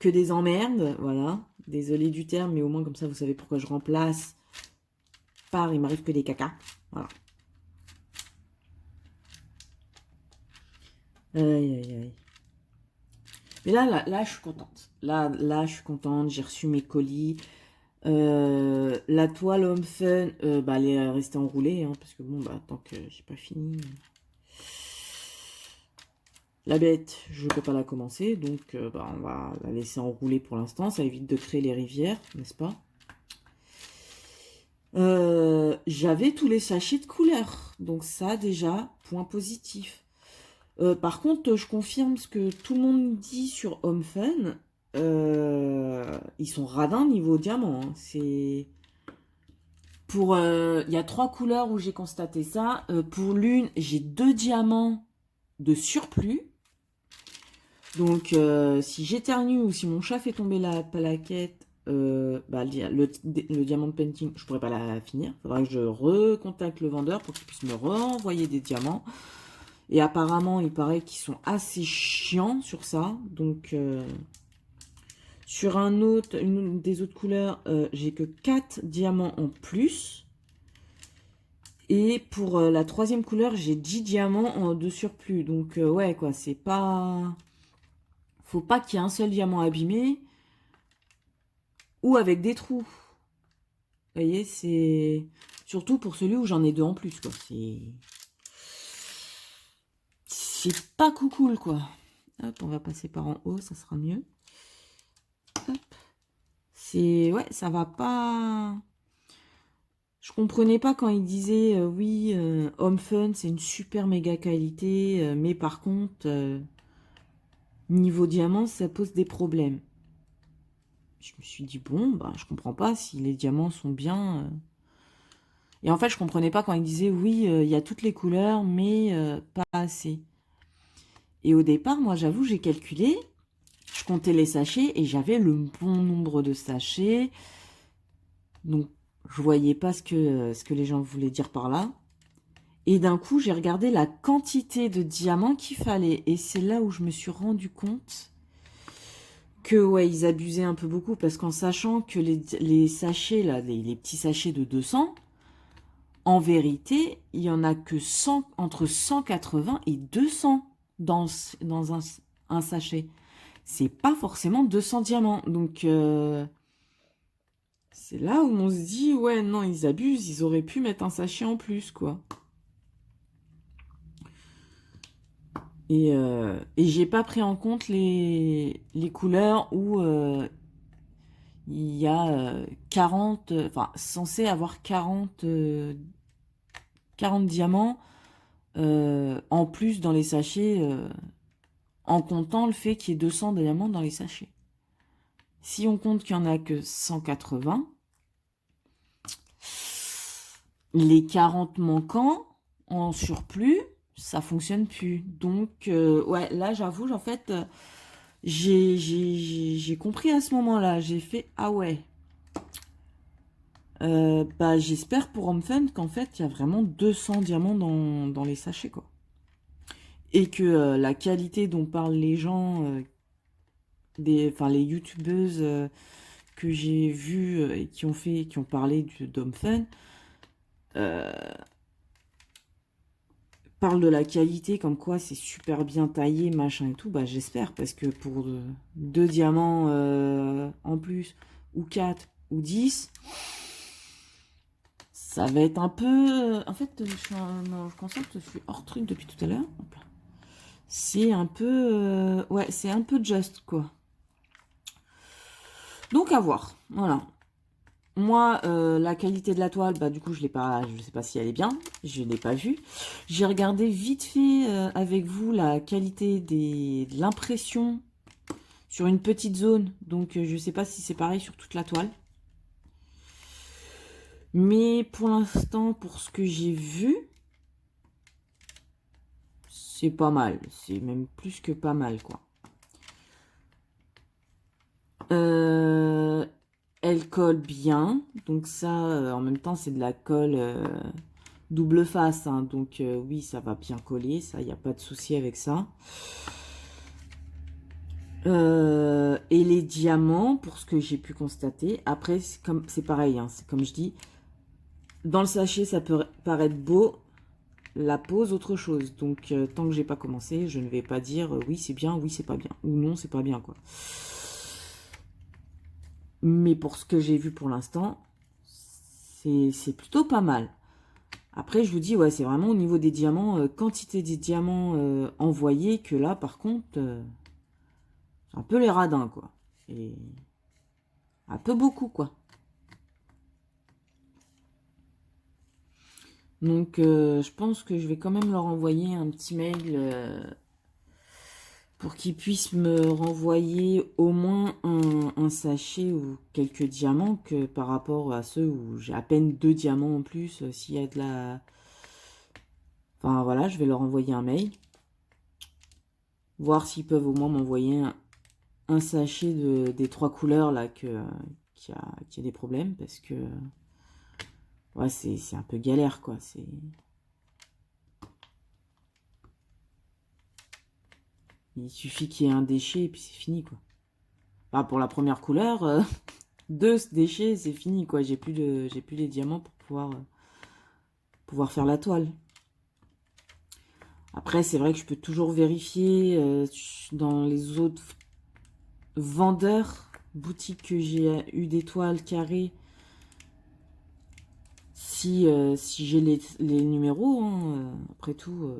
des emmerdes, voilà. Désolé du terme, mais au moins comme ça, vous savez pourquoi je remplace par il m'arrive que des cacas. Voilà. Aïe, aïe, aïe. Mais là, je suis contente. Là, je suis contente. J'ai reçu mes colis. La toile Home Fun, elle est restée enroulée, hein, parce que bon, tant que j'ai pas fini. La bête, je peux pas la commencer, donc on va la laisser enrouler pour l'instant. Ça évite de créer les rivières, n'est-ce pas? J'avais tous les sachets de couleurs, donc ça déjà, point positif. Par contre, je confirme ce que tout le monde dit sur Home Fun. Ils sont radins niveau diamant. Hein. C'est pour, il y a 3 couleurs où j'ai constaté ça. Pour l'une, j'ai 2 diamants de surplus. Donc, si j'éternue ou si mon chat fait tomber la plaquette, le diamant de painting, je pourrais pas la finir. Il faudra que je recontacte le vendeur pour qu'il puisse me renvoyer des diamants. Et apparemment, il paraît qu'ils sont assez chiants sur ça. Donc, sur une des autres couleurs, j'ai que 4 diamants en plus. Et pour la troisième couleur, j'ai 10 diamants de surplus. Donc, ouais, quoi, c'est pas... Faut pas qu'il y ait un seul diamant abîmé ou avec des trous. Vous voyez, c'est... Surtout pour celui où j'en ai 2 en plus, quoi. C'est pas cool, quoi. Hop, on va passer par en haut, ça sera mieux. Hop. C'est... Ouais, ça va pas... Je comprenais pas quand il disait oui, Home Fun, c'est une super méga qualité, mais par contre, niveau diamant, ça pose des problèmes. Je me suis dit, bon, bah, je comprends pas si les diamants sont bien. Et en fait, je comprenais pas quand ils disaient, oui, il y a toutes les couleurs, mais pas assez. Et au départ, moi, j'avoue, j'ai calculé, je comptais les sachets et j'avais le bon nombre de sachets. Donc, je voyais pas ce que les gens voulaient dire par là. Et d'un coup, j'ai regardé la quantité de diamants qu'il fallait. Et c'est là où je me suis rendu compte que, ouais, ils abusaient un peu beaucoup. Parce qu'en sachant que les sachets, là, les petits sachets de 200, en vérité, il y en a que 100, entre 180 et 200 dans un sachet. C'est pas forcément 200 diamants. Donc, c'est là où on se dit, ouais, non, ils abusent. Ils auraient pu mettre un sachet en plus, quoi. Et j'ai pas pris en compte les couleurs où il y a 40, enfin, censé avoir 40 diamants en plus dans les sachets, en comptant le fait qu'il y ait 200 diamants dans les sachets. Si on compte qu'il n'y en a que 180, les 40 manquants en surplus, ça fonctionne plus. Donc, ouais, là, j'avoue, en fait, j'ai compris à ce moment-là. J'ai fait, ah ouais. Bah, j'espère pour Homefun qu'en fait, il y a vraiment 200 diamants dans les sachets, quoi. Et que la qualité dont parlent les gens, enfin, les youtubeuses que j'ai vues et qui ont parlé d'Homefun, parle de la qualité, comme quoi c'est super bien taillé, machin et tout, bah j'espère, parce que pour 2 diamants en plus, ou 4, ou 10, ça va être un peu... En fait, non, je concentre, je suis hors truc depuis tout à l'heure. C'est un peu... ouais, c'est un peu juste, quoi. Donc, à voir, voilà. Moi, la qualité de la toile, bah du coup, je sais pas si elle est bien, je l'ai pas vue. J'ai regardé vite fait avec vous la qualité de l'impression sur une petite zone, donc je sais pas si c'est pareil sur toute la toile. Mais pour l'instant, pour ce que j'ai vu, c'est pas mal, c'est même plus que pas mal, quoi. Elle colle bien, donc ça, en même temps, c'est de la colle double face, hein, donc oui, ça va bien coller, ça, il n'y a pas de souci avec ça. Et les diamants, pour ce que j'ai pu constater, après, c'est pareil, hein, c'est comme je dis, dans le sachet, ça peut paraître beau, la pose, autre chose. Donc, tant que j'ai pas commencé, je ne vais pas dire oui, c'est bien, oui, c'est pas bien, ou non, c'est pas bien, quoi. Mais pour ce que j'ai vu pour l'instant, c'est plutôt pas mal. Après, je vous dis, ouais, c'est vraiment au niveau des diamants, quantité des diamants envoyés, que là, par contre, c'est un peu les radins, quoi. Et un peu beaucoup, quoi. Donc, je pense que je vais quand même leur envoyer un petit mail pour qu'ils puissent me renvoyer au moins un sachet ou quelques diamants, que par rapport à ceux où j'ai à peine 2 diamants en plus, s'il y a de la... Enfin, voilà, je vais leur envoyer un mail. Voir s'ils peuvent au moins m'envoyer un sachet des 3 couleurs là qui a des problèmes, parce que ouais, c'est un peu galère, quoi. Il suffit qu'il y ait un déchet et puis c'est fini, quoi. Enfin, pour la première couleur, 2 déchets, c'est fini, quoi. J'ai plus les diamants pour pouvoir faire la toile. Après, c'est vrai que je peux toujours vérifier dans les autres vendeurs, boutiques que j'ai eu des toiles carrées, si j'ai les numéros, hein, après tout.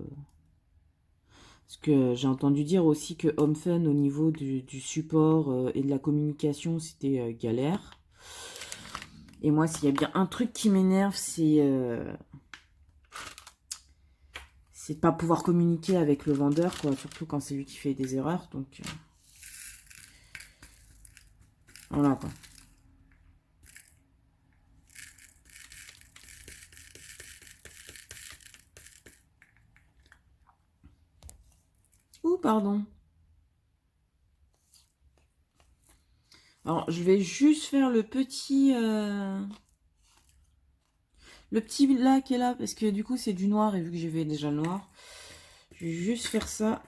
Parce que j'ai entendu dire aussi que Homefun, au niveau du support et de la communication, c'était galère. Et moi, s'il y a bien un truc qui m'énerve, c'est de pas pouvoir communiquer avec le vendeur, quoi. Surtout quand c'est lui qui fait des erreurs. Donc, Voilà, quoi. Ouh, pardon. Alors, je vais juste faire le petit là qui est là, parce que du coup, c'est du noir, et vu que j'avais déjà le noir, je vais juste faire ça,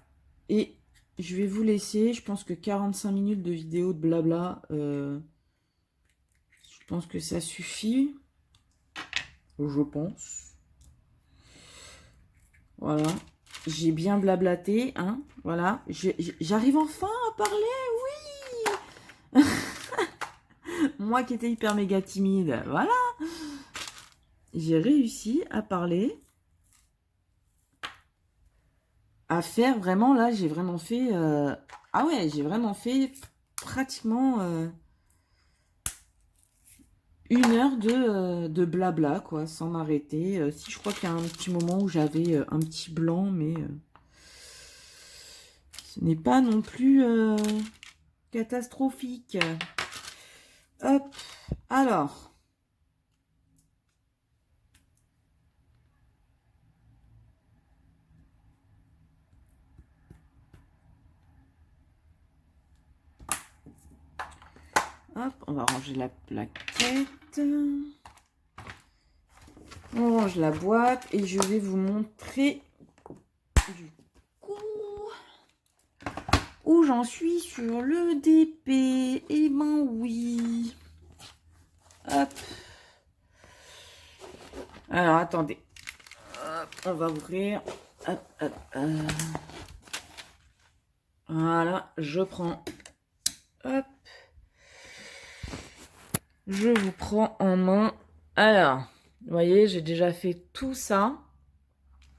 et je vais vous laisser. Je pense que 45 minutes de vidéo de blabla, je pense que ça suffit. Je pense. Voilà. J'ai bien blablaté, hein. Voilà. J'arrive enfin à parler, oui. Moi qui étais hyper méga timide, voilà. J'ai réussi à parler. À faire vraiment, là, j'ai vraiment fait... Ah ouais, j'ai vraiment fait pratiquement 1 heure de blabla, quoi, sans m'arrêter. Si, je crois qu'il y a un petit moment où j'avais un petit blanc, mais ce n'est pas non plus catastrophique. Hop, alors... Hop, on va ranger la plaquette. On range la boîte et je vais vous montrer du coup où j'en suis sur le DP. Eh ben oui. Hop. Alors, attendez. Hop, on va ouvrir. Hop, hop, hop. Voilà, je prends. Hop. Je vous prends en main. Alors, vous voyez, j'ai déjà fait tout ça.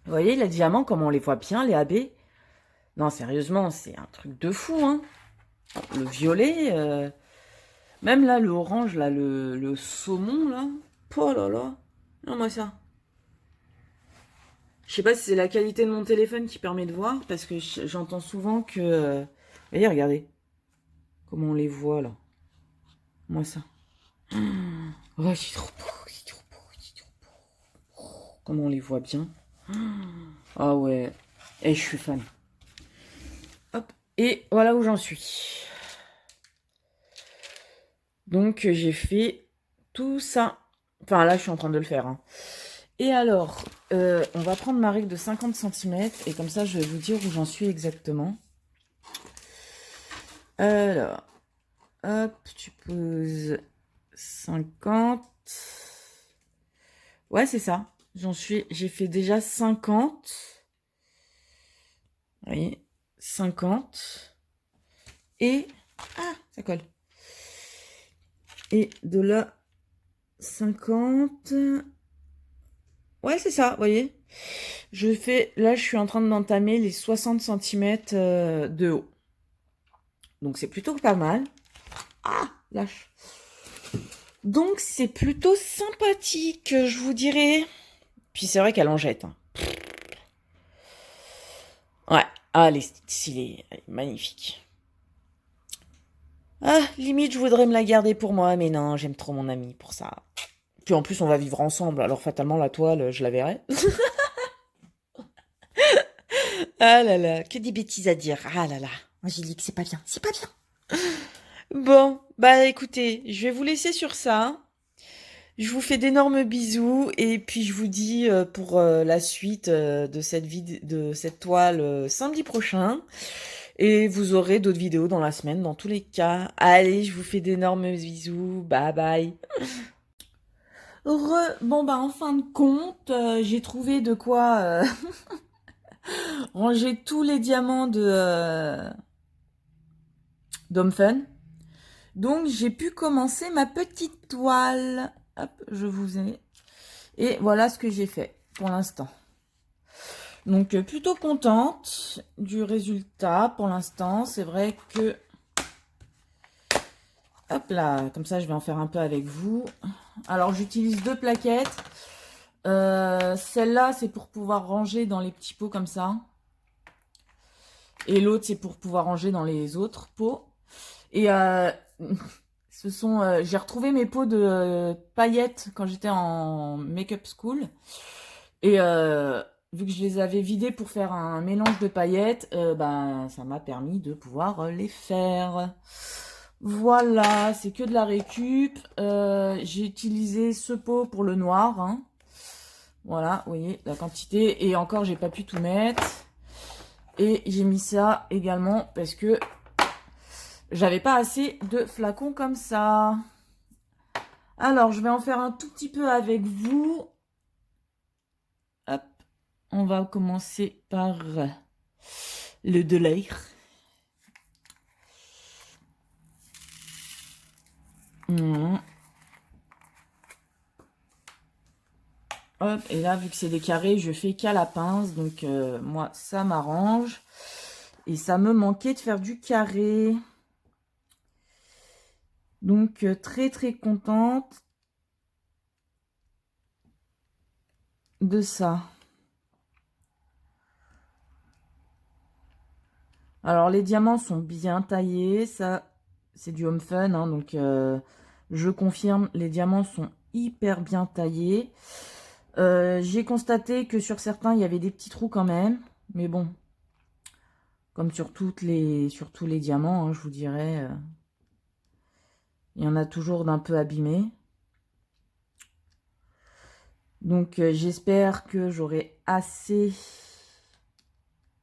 Vous voyez, les diamants, comme on les voit bien, les AB. Non, sérieusement, c'est un truc de fou, hein. Le violet, même là, le orange, là, le saumon, là. Oh là là. Non, moi, ça. Je sais pas si c'est la qualité de mon téléphone qui permet de voir, parce que j'entends souvent que... Vous voyez, regardez. Comment on les voit, là. Moi, ça. Oh, c'est trop beau, c'est trop beau, c'est trop beau. Comment on les voit bien. Ah ouais. Et je suis fan. Hop. Et voilà où j'en suis. Donc, j'ai fait tout ça. Enfin, là, je suis en train de le faire. Hein. Et alors, on va prendre ma règle de 50 cm. Et comme ça, je vais vous dire où j'en suis exactement. Alors, hop, tu poses 50. Ouais, c'est ça. J'ai fait déjà 50. Vous voyez, 50. Et, ah, ça colle. Et de là, 50. Ouais, c'est ça, vous voyez. Là, je suis en train d'entamer les 60 cm de haut. Donc, c'est plutôt pas mal. Ah, lâche. Donc, c'est plutôt sympathique, je vous dirais. Puis, c'est vrai qu'elle en jette. Hein. Ouais. Ah, elle est stylée. Elle est magnifique. Ah, limite, je voudrais me la garder pour moi. Mais non, j'aime trop mon ami pour ça. Puis, en plus, on va vivre ensemble. Alors, fatalement, la toile, je la verrai. Ah là là, que des bêtises à dire. Ah là là. Angélique, c'est pas bien. C'est pas bien. Bon, bah écoutez, je vais vous laisser sur ça. Je vous fais d'énormes bisous et puis je vous dis pour la suite de cette toile samedi prochain. Et vous aurez d'autres vidéos dans la semaine, dans tous les cas. Allez, je vous fais d'énormes bisous. Bye bye. Bon bah en fin de compte, j'ai trouvé de quoi ranger tous les diamants de d'Homme Fun. Donc j'ai pu commencer ma petite toile. Hop, je vous ai. Et voilà ce que j'ai fait pour l'instant. Donc plutôt contente du résultat pour l'instant. C'est vrai que... Hop là, comme ça je vais en faire un peu avec vous. Alors j'utilise 2 plaquettes. Celle-là c'est pour pouvoir ranger dans les petits pots comme ça. Et l'autre c'est pour pouvoir ranger dans les autres pots. Et J'ai retrouvé mes pots de paillettes quand j'étais en make-up school. Et vu que je les avais vidés pour faire un mélange de paillettes, ben, ça m'a permis de pouvoir les faire. Voilà, c'est que de la récup. J'ai utilisé ce pot pour le noir. Hein. Voilà, vous voyez la quantité. Et encore, j'ai pas pu tout mettre. Et j'ai mis ça également parce que j'avais pas assez de flacons comme ça. Alors, je vais en faire un tout petit peu avec vous. Hop, on va commencer par le de l'air. Hop, et là, vu que c'est des carrés, je fais qu'à la pince. Donc, moi, ça m'arrange. Et ça me manquait de faire du carré. Donc, très, très contente de ça. Alors, les diamants sont bien taillés. Ça, c'est du Home Fun. Hein, donc, je confirme, les diamants sont hyper bien taillés. J'ai constaté que sur certains, il y avait des petits trous quand même. Mais bon, comme sur tous les diamants, hein, je vous dirais, il y en a toujours d'un peu abîmés. Donc, j'espère que j'aurai assez...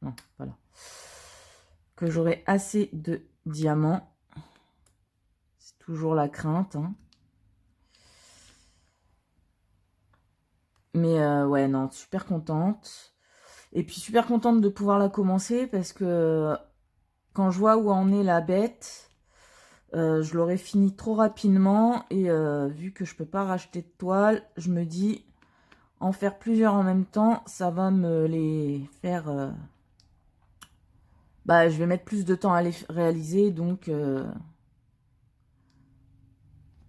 Non, voilà. Que j'aurai assez de diamants. C'est toujours la crainte. Hein. Mais ouais, non, super contente. Et puis super contente de pouvoir la commencer parce que quand je vois où en est la bête, je l'aurais fini trop rapidement. Et vu que je peux pas racheter de toile, je me dis en faire plusieurs en même temps, ça va me les faire... Bah, je vais mettre plus de temps à les réaliser, donc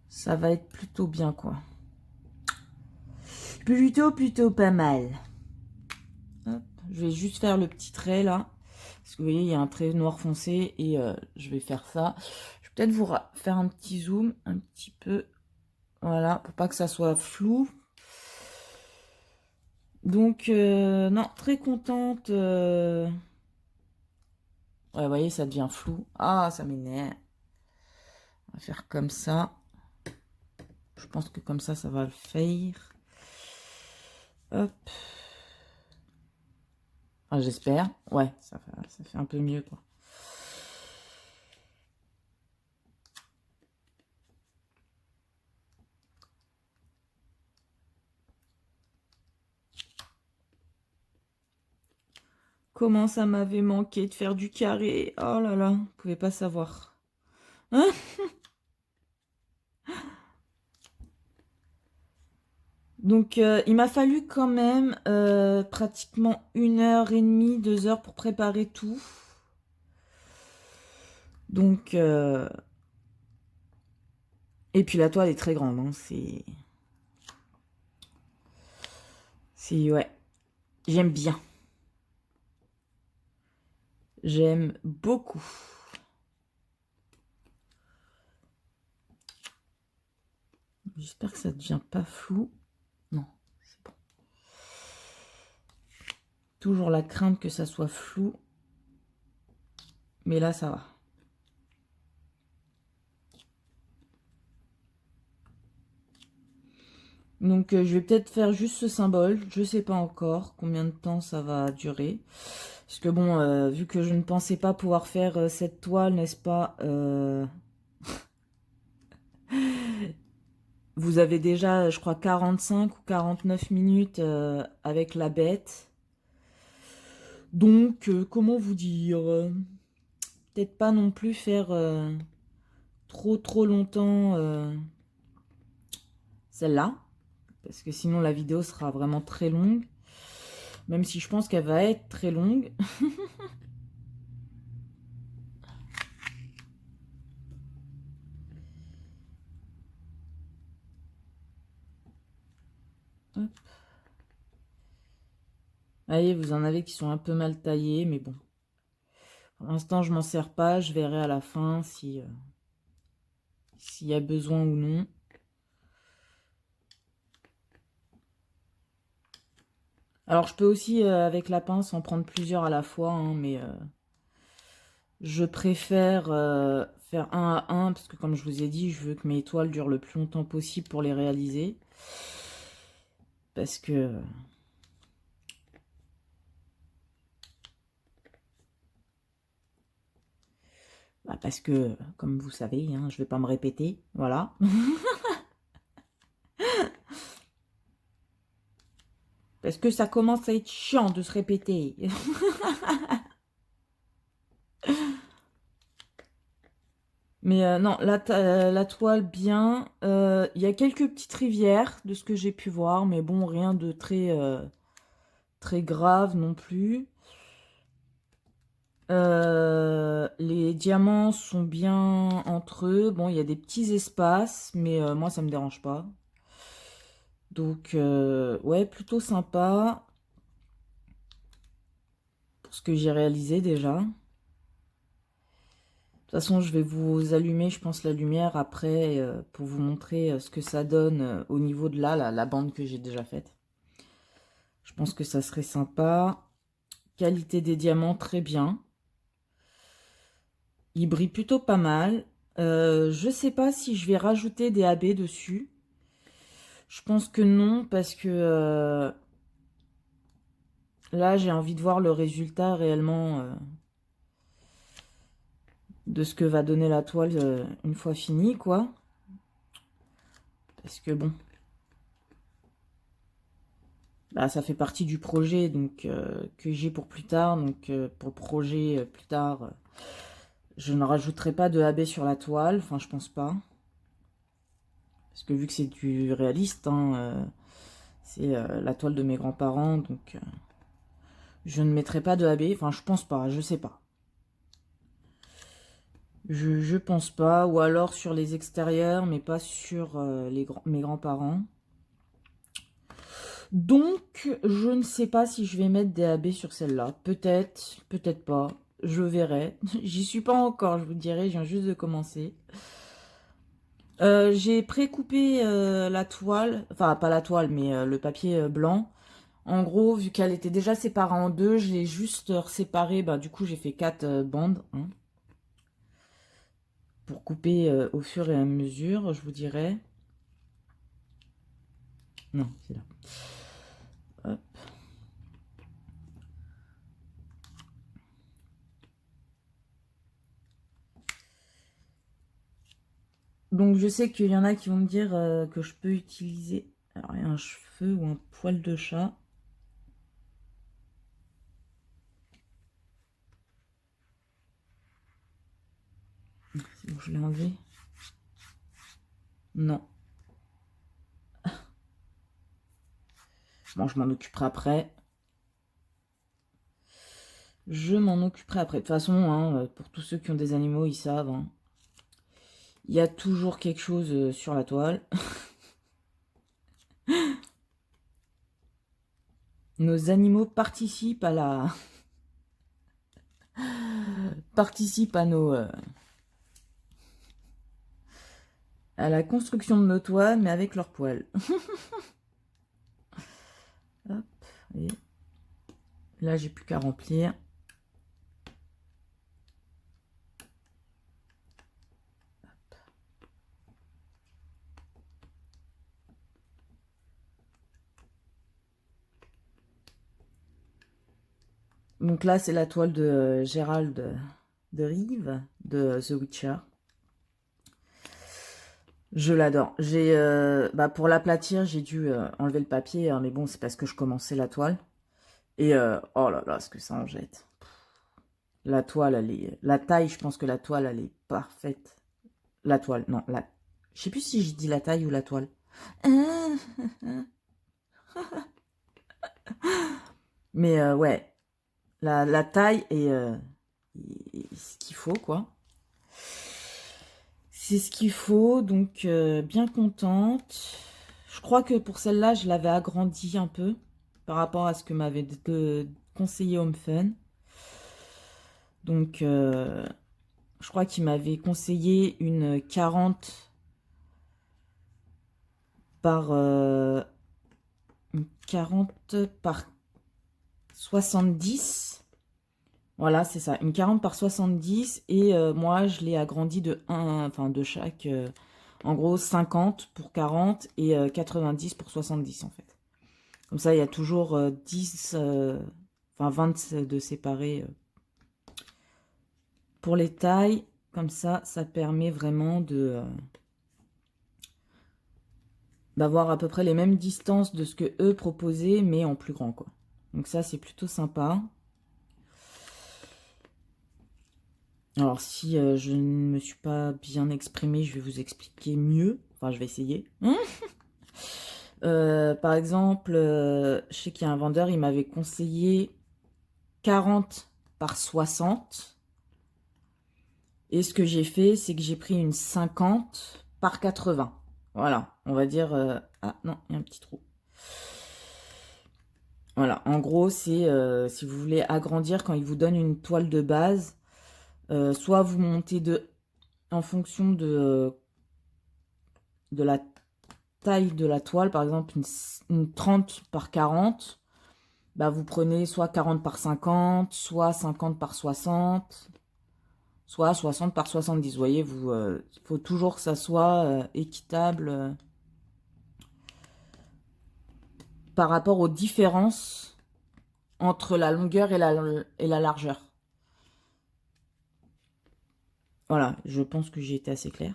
ça va être plutôt bien, quoi. Plutôt pas mal. Hop, je vais juste faire le petit trait, là. Parce que vous voyez, il y a un trait noir foncé, et je vais faire ça. Je vais peut-être vous faire un petit zoom, un petit peu. Voilà, pour pas que ça soit flou. Donc, non, très contente. Ouais, vous voyez, ça devient flou. Ah, ça m'énerve. On va faire comme ça. Je pense que comme ça va le faire. Hop. Ah, j'espère. Ouais, ça fait un peu mieux, quoi. Comment ça m'avait manqué de faire du carré. Oh là là, vous pouvez pas savoir. Hein. Donc, il m'a fallu quand même pratiquement 1h30, 2 heures pour préparer tout. Donc, et puis la toile est très grande. Hein, ouais, j'aime bien. J'aime beaucoup. J'espère que ça ne devient pas flou. Non, c'est bon. Toujours la crainte que ça soit flou. Mais là, ça va. Donc, je vais peut-être faire juste ce symbole. Je sais pas encore combien de temps ça va durer. Parce que bon, vu que je ne pensais pas pouvoir faire cette toile, n'est-ce pas, vous avez déjà, je crois, 45 ou 49 minutes avec la bête. Donc, comment vous dire, peut-être pas non plus faire trop longtemps celle-là. Parce que sinon, la vidéo sera vraiment très longue. Même si je pense qu'elle va être très longue. Hop. Allez, vous en avez qui sont un peu mal taillés, mais bon. Pour l'instant, je m'en sers pas. Je verrai à la fin si s'il y a besoin ou non. Alors, je peux aussi, avec la pince, en prendre plusieurs à la fois, hein, mais je préfère faire un à un, parce que comme je vous ai dit, je veux que mes toiles durent le plus longtemps possible pour les réaliser. Parce que... parce que, comme vous savez, hein, je vais pas me répéter, voilà. Parce que ça commence à être chiant de se répéter. Mais non, la toile, bien. Il y a quelques petites rivières, de ce que j'ai pu voir, mais bon, rien de très grave non plus. Les diamants sont bien entre eux. Bon, il y a des petits espaces, mais moi, ça me dérange pas. Donc, ouais, plutôt sympa pour ce que j'ai réalisé déjà. De toute façon, je vais vous allumer, je pense, la lumière après pour vous montrer ce que ça donne au niveau de la bande que j'ai déjà faite. Je pense que ça serait sympa. Qualité des diamants, très bien. Il brille plutôt pas mal. Je sais pas si je vais rajouter des AB dessus. Je pense que non, parce que là, j'ai envie de voir le résultat réellement de ce que va donner la toile une fois finie, quoi. Parce que bon, bah, ça fait partie du projet donc que j'ai pour plus tard. Donc pour le projet plus tard, je ne rajouterai pas de AB sur la toile. Enfin, je pense pas. Parce que vu que c'est du réaliste, hein, c'est la toile de mes grands-parents, donc je ne mettrai pas de AB. Enfin, je pense pas, je sais pas. Je pense pas, ou alors sur les extérieurs, mais pas sur mes grands-parents. Donc, je ne sais pas si je vais mettre des AB sur celle-là. Peut-être, peut-être pas. Je verrai. J'y suis pas encore, je vous dirai, je viens juste de commencer. J'ai pré-coupé la toile, enfin pas la toile, mais le papier blanc. En gros, vu qu'elle était déjà séparée en deux, je l'ai juste séparée. Bah, du coup, j'ai fait 4 bandes, hein, pour couper au fur et à mesure, je vous dirais. Non, c'est là. Hop. Donc, je sais qu'il y en a qui vont me dire que je peux utiliser alors, un cheveu ou un poil de chat. C'est bon, je l'ai enlevé. Non. Bon, je m'en occuperai après. Je m'en occuperai après. De toute façon, hein, pour tous ceux qui ont des animaux, ils savent. Hein. Il y a toujours quelque chose sur la toile. Nos animaux participent à à la construction de nos toiles, mais avec leurs poils. Hop, et là, j'ai plus qu'à remplir. Donc là, c'est la toile de Gérald de Rive, de The Witcher. Je l'adore. Pour l'aplatir, j'ai dû enlever le papier, hein, mais bon, c'est parce que je commençais la toile. Et oh là là, ce que ça en jette. La toile, la taille, je pense que la toile, elle est parfaite. La toile, non, je sais plus si je dis la taille ou la toile. Mais ouais, la taille est ce qu'il faut, quoi. C'est ce qu'il faut, donc bien contente. Je crois que pour celle-là, je l'avais agrandie un peu par rapport à ce que m'avait conseillé HomeFun. Donc, je crois qu'il m'avait conseillé une 40 par une 40 par 70. Voilà, c'est ça, une 40 par 70. Et moi, je l'ai agrandi de 1, enfin de chaque, en gros 50 pour 40 et 90 pour 70 en fait. Comme ça, il y a toujours 10, enfin 20 de séparés pour les tailles. Comme ça permet vraiment de d'avoir à peu près les mêmes distances de ce que eux proposaient, mais en plus grand, quoi. Donc ça, c'est plutôt sympa. Alors, si je ne me suis pas bien exprimée, je vais vous expliquer mieux. Enfin, je vais essayer. Par exemple, je sais qu'il y a un vendeur, il m'avait conseillé 40 par 60. Et ce que j'ai fait, c'est que j'ai pris une 50 par 80. Voilà, on va dire... Ah non, il y a un petit trou. Voilà, en gros, c'est si vous voulez agrandir, quand il vous donne une toile de base, soit vous montez en fonction de la taille de la toile, par exemple une 30 par 40, bah vous prenez soit 40 par 50, soit 50 par 60, soit 60 par 70. Vous voyez, il faut toujours que ça soit équitable par rapport aux différences entre la longueur et la largeur. Voilà, je pense que j'ai été assez claire.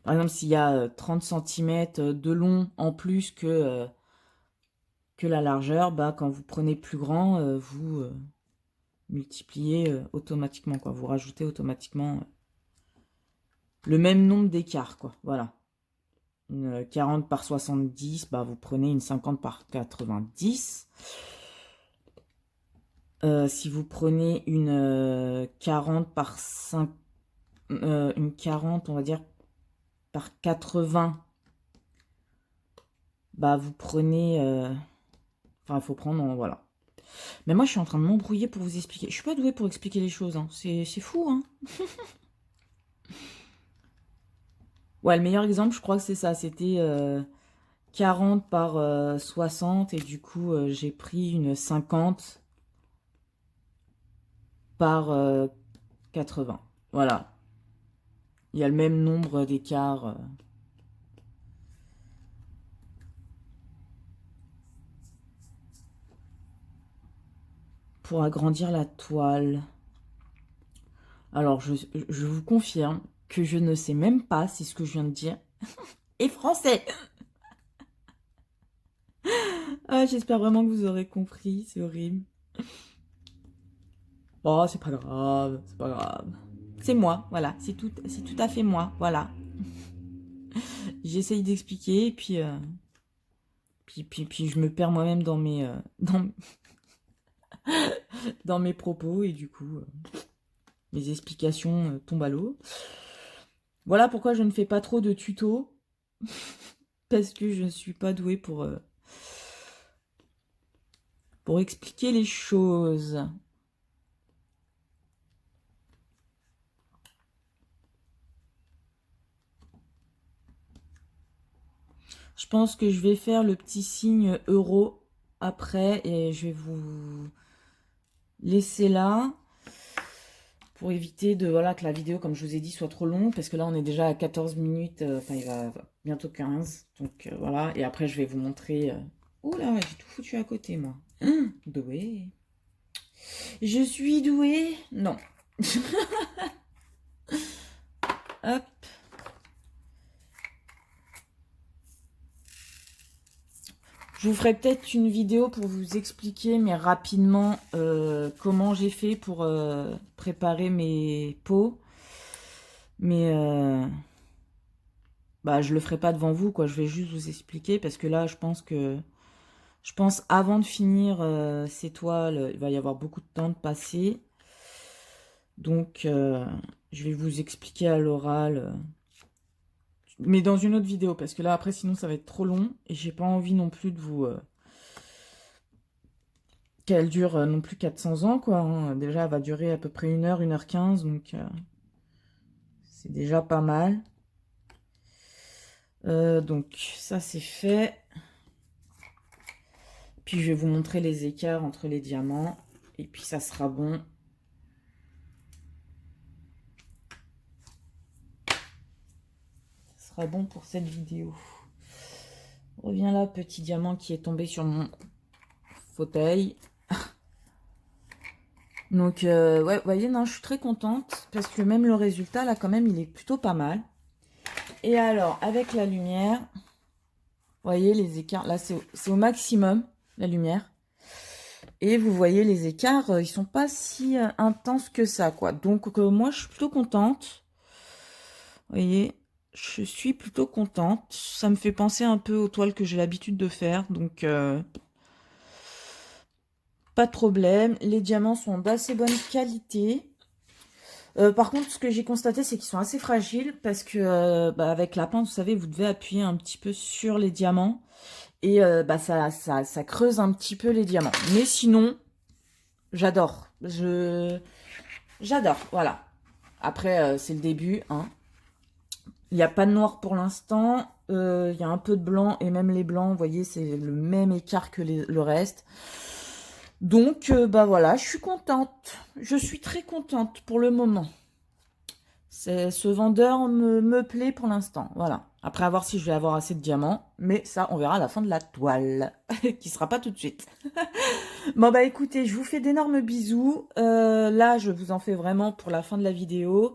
Par exemple, s'il y a 30 cm de long en plus que la largeur, bah, quand vous prenez plus grand, vous multipliez automatiquement, quoi. Vous rajoutez automatiquement le même nombre d'écarts, quoi. Voilà. Une 40 par 70, bah, vous prenez une 50 par 90. Si vous prenez une 40 par 5, une 40, on va dire, par 80, bah, vous prenez... Enfin, il faut prendre... voilà. Mais moi, je suis en train de m'embrouiller pour vous expliquer. Je suis pas douée pour expliquer les choses, hein. C'est fou, hein. Ouais, le meilleur exemple, je crois que c'est ça. C'était 40 par 60. Et du coup, j'ai pris une 50 par 80. Voilà. Il y a le même nombre d'écarts. Pour agrandir la toile. Alors, je vous confirme que je ne sais même pas si ce que je viens de dire est français. Ah, j'espère vraiment que vous aurez compris. C'est horrible. Oh, c'est pas grave, c'est pas grave. C'est moi, voilà. C'est tout à fait moi, voilà. J'essaye d'expliquer, et puis, puis je me perds moi-même dans mes, dans mes propos, et du coup, mes explications tombent à l'eau. Voilà pourquoi je ne fais pas trop de tutos, parce que je ne suis pas douée pour expliquer les choses. Je pense que je vais faire le petit signe euro après, et je vais vous laisser là. Pour éviter voilà, que la vidéo, comme je vous ai dit, soit trop longue. Parce que là, on est déjà à 14 minutes. Enfin, il va bientôt 15. Donc, voilà. Et après, je vais vous montrer... Oh là, j'ai tout foutu à côté, moi. Douée. Je suis douée? Non. Hop. Je vous ferai peut-être une vidéo pour vous expliquer, mais rapidement, comment j'ai fait pour préparer mes pots. Mais... bah, je le ferai pas devant vous, quoi. Je vais juste vous expliquer parce que là, je pense avant de finir ces toiles, il va y avoir beaucoup de temps de passer. Donc, je vais vous expliquer à l'oral, mais dans une autre vidéo parce que là, après, sinon, ça va être trop long et j'ai pas envie non plus de vous qu'elle dure non plus 400 ans, quoi. Hein. Déjà, elle va durer à peu près 1h, 1h15, donc c'est déjà pas mal. Donc ça c'est fait. Puis je vais vous montrer les écarts entre les diamants. Et puis ça sera bon. Ça sera bon pour cette vidéo. Reviens là, petit diamant qui est tombé sur mon fauteuil. Donc, ouais, vous voyez, non, je suis très contente. Parce que même le résultat, là, quand même, il est plutôt pas mal. Et alors, avec la lumière, vous voyez les écarts. Là, c'est au maximum, la lumière. Et vous voyez les écarts, ils sont pas si intenses que ça, quoi. Donc, moi, je suis plutôt contente. Vous voyez, je suis plutôt contente. Ça me fait penser un peu aux toiles que j'ai l'habitude de faire. Donc, pas de problème. Les diamants sont d'assez bonne qualité. Par contre, ce que j'ai constaté, c'est qu'ils sont assez fragiles parce que avec la pince, vous savez, vous devez appuyer un petit peu sur les diamants et ça creuse un petit peu les diamants. Mais sinon, j'adore. J'adore, voilà. Après, c'est le début, hein. Il n'y a pas de noir pour l'instant. Il y a un peu de blanc et même les blancs, vous voyez, c'est le même écart que le reste. Donc, voilà, je suis contente. Je suis très contente pour le moment. Ce vendeur me plaît pour l'instant, voilà. Après, à voir si je vais avoir assez de diamants. Mais ça, on verra à la fin de la toile, qui sera pas tout de suite. Bon, bah écoutez, je vous fais d'énormes bisous. Là, je vous en fais vraiment pour la fin de la vidéo.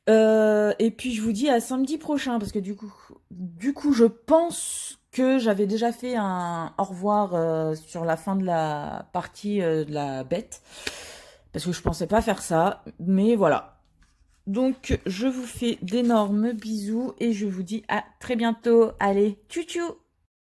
Et puis, je vous dis à samedi prochain, parce que du coup, je pense que j'avais déjà fait un au revoir sur la fin de la partie de la bête. Parce que je pensais pas faire ça, mais voilà. Donc, je vous fais d'énormes bisous et je vous dis à très bientôt. Allez, tchou tchou!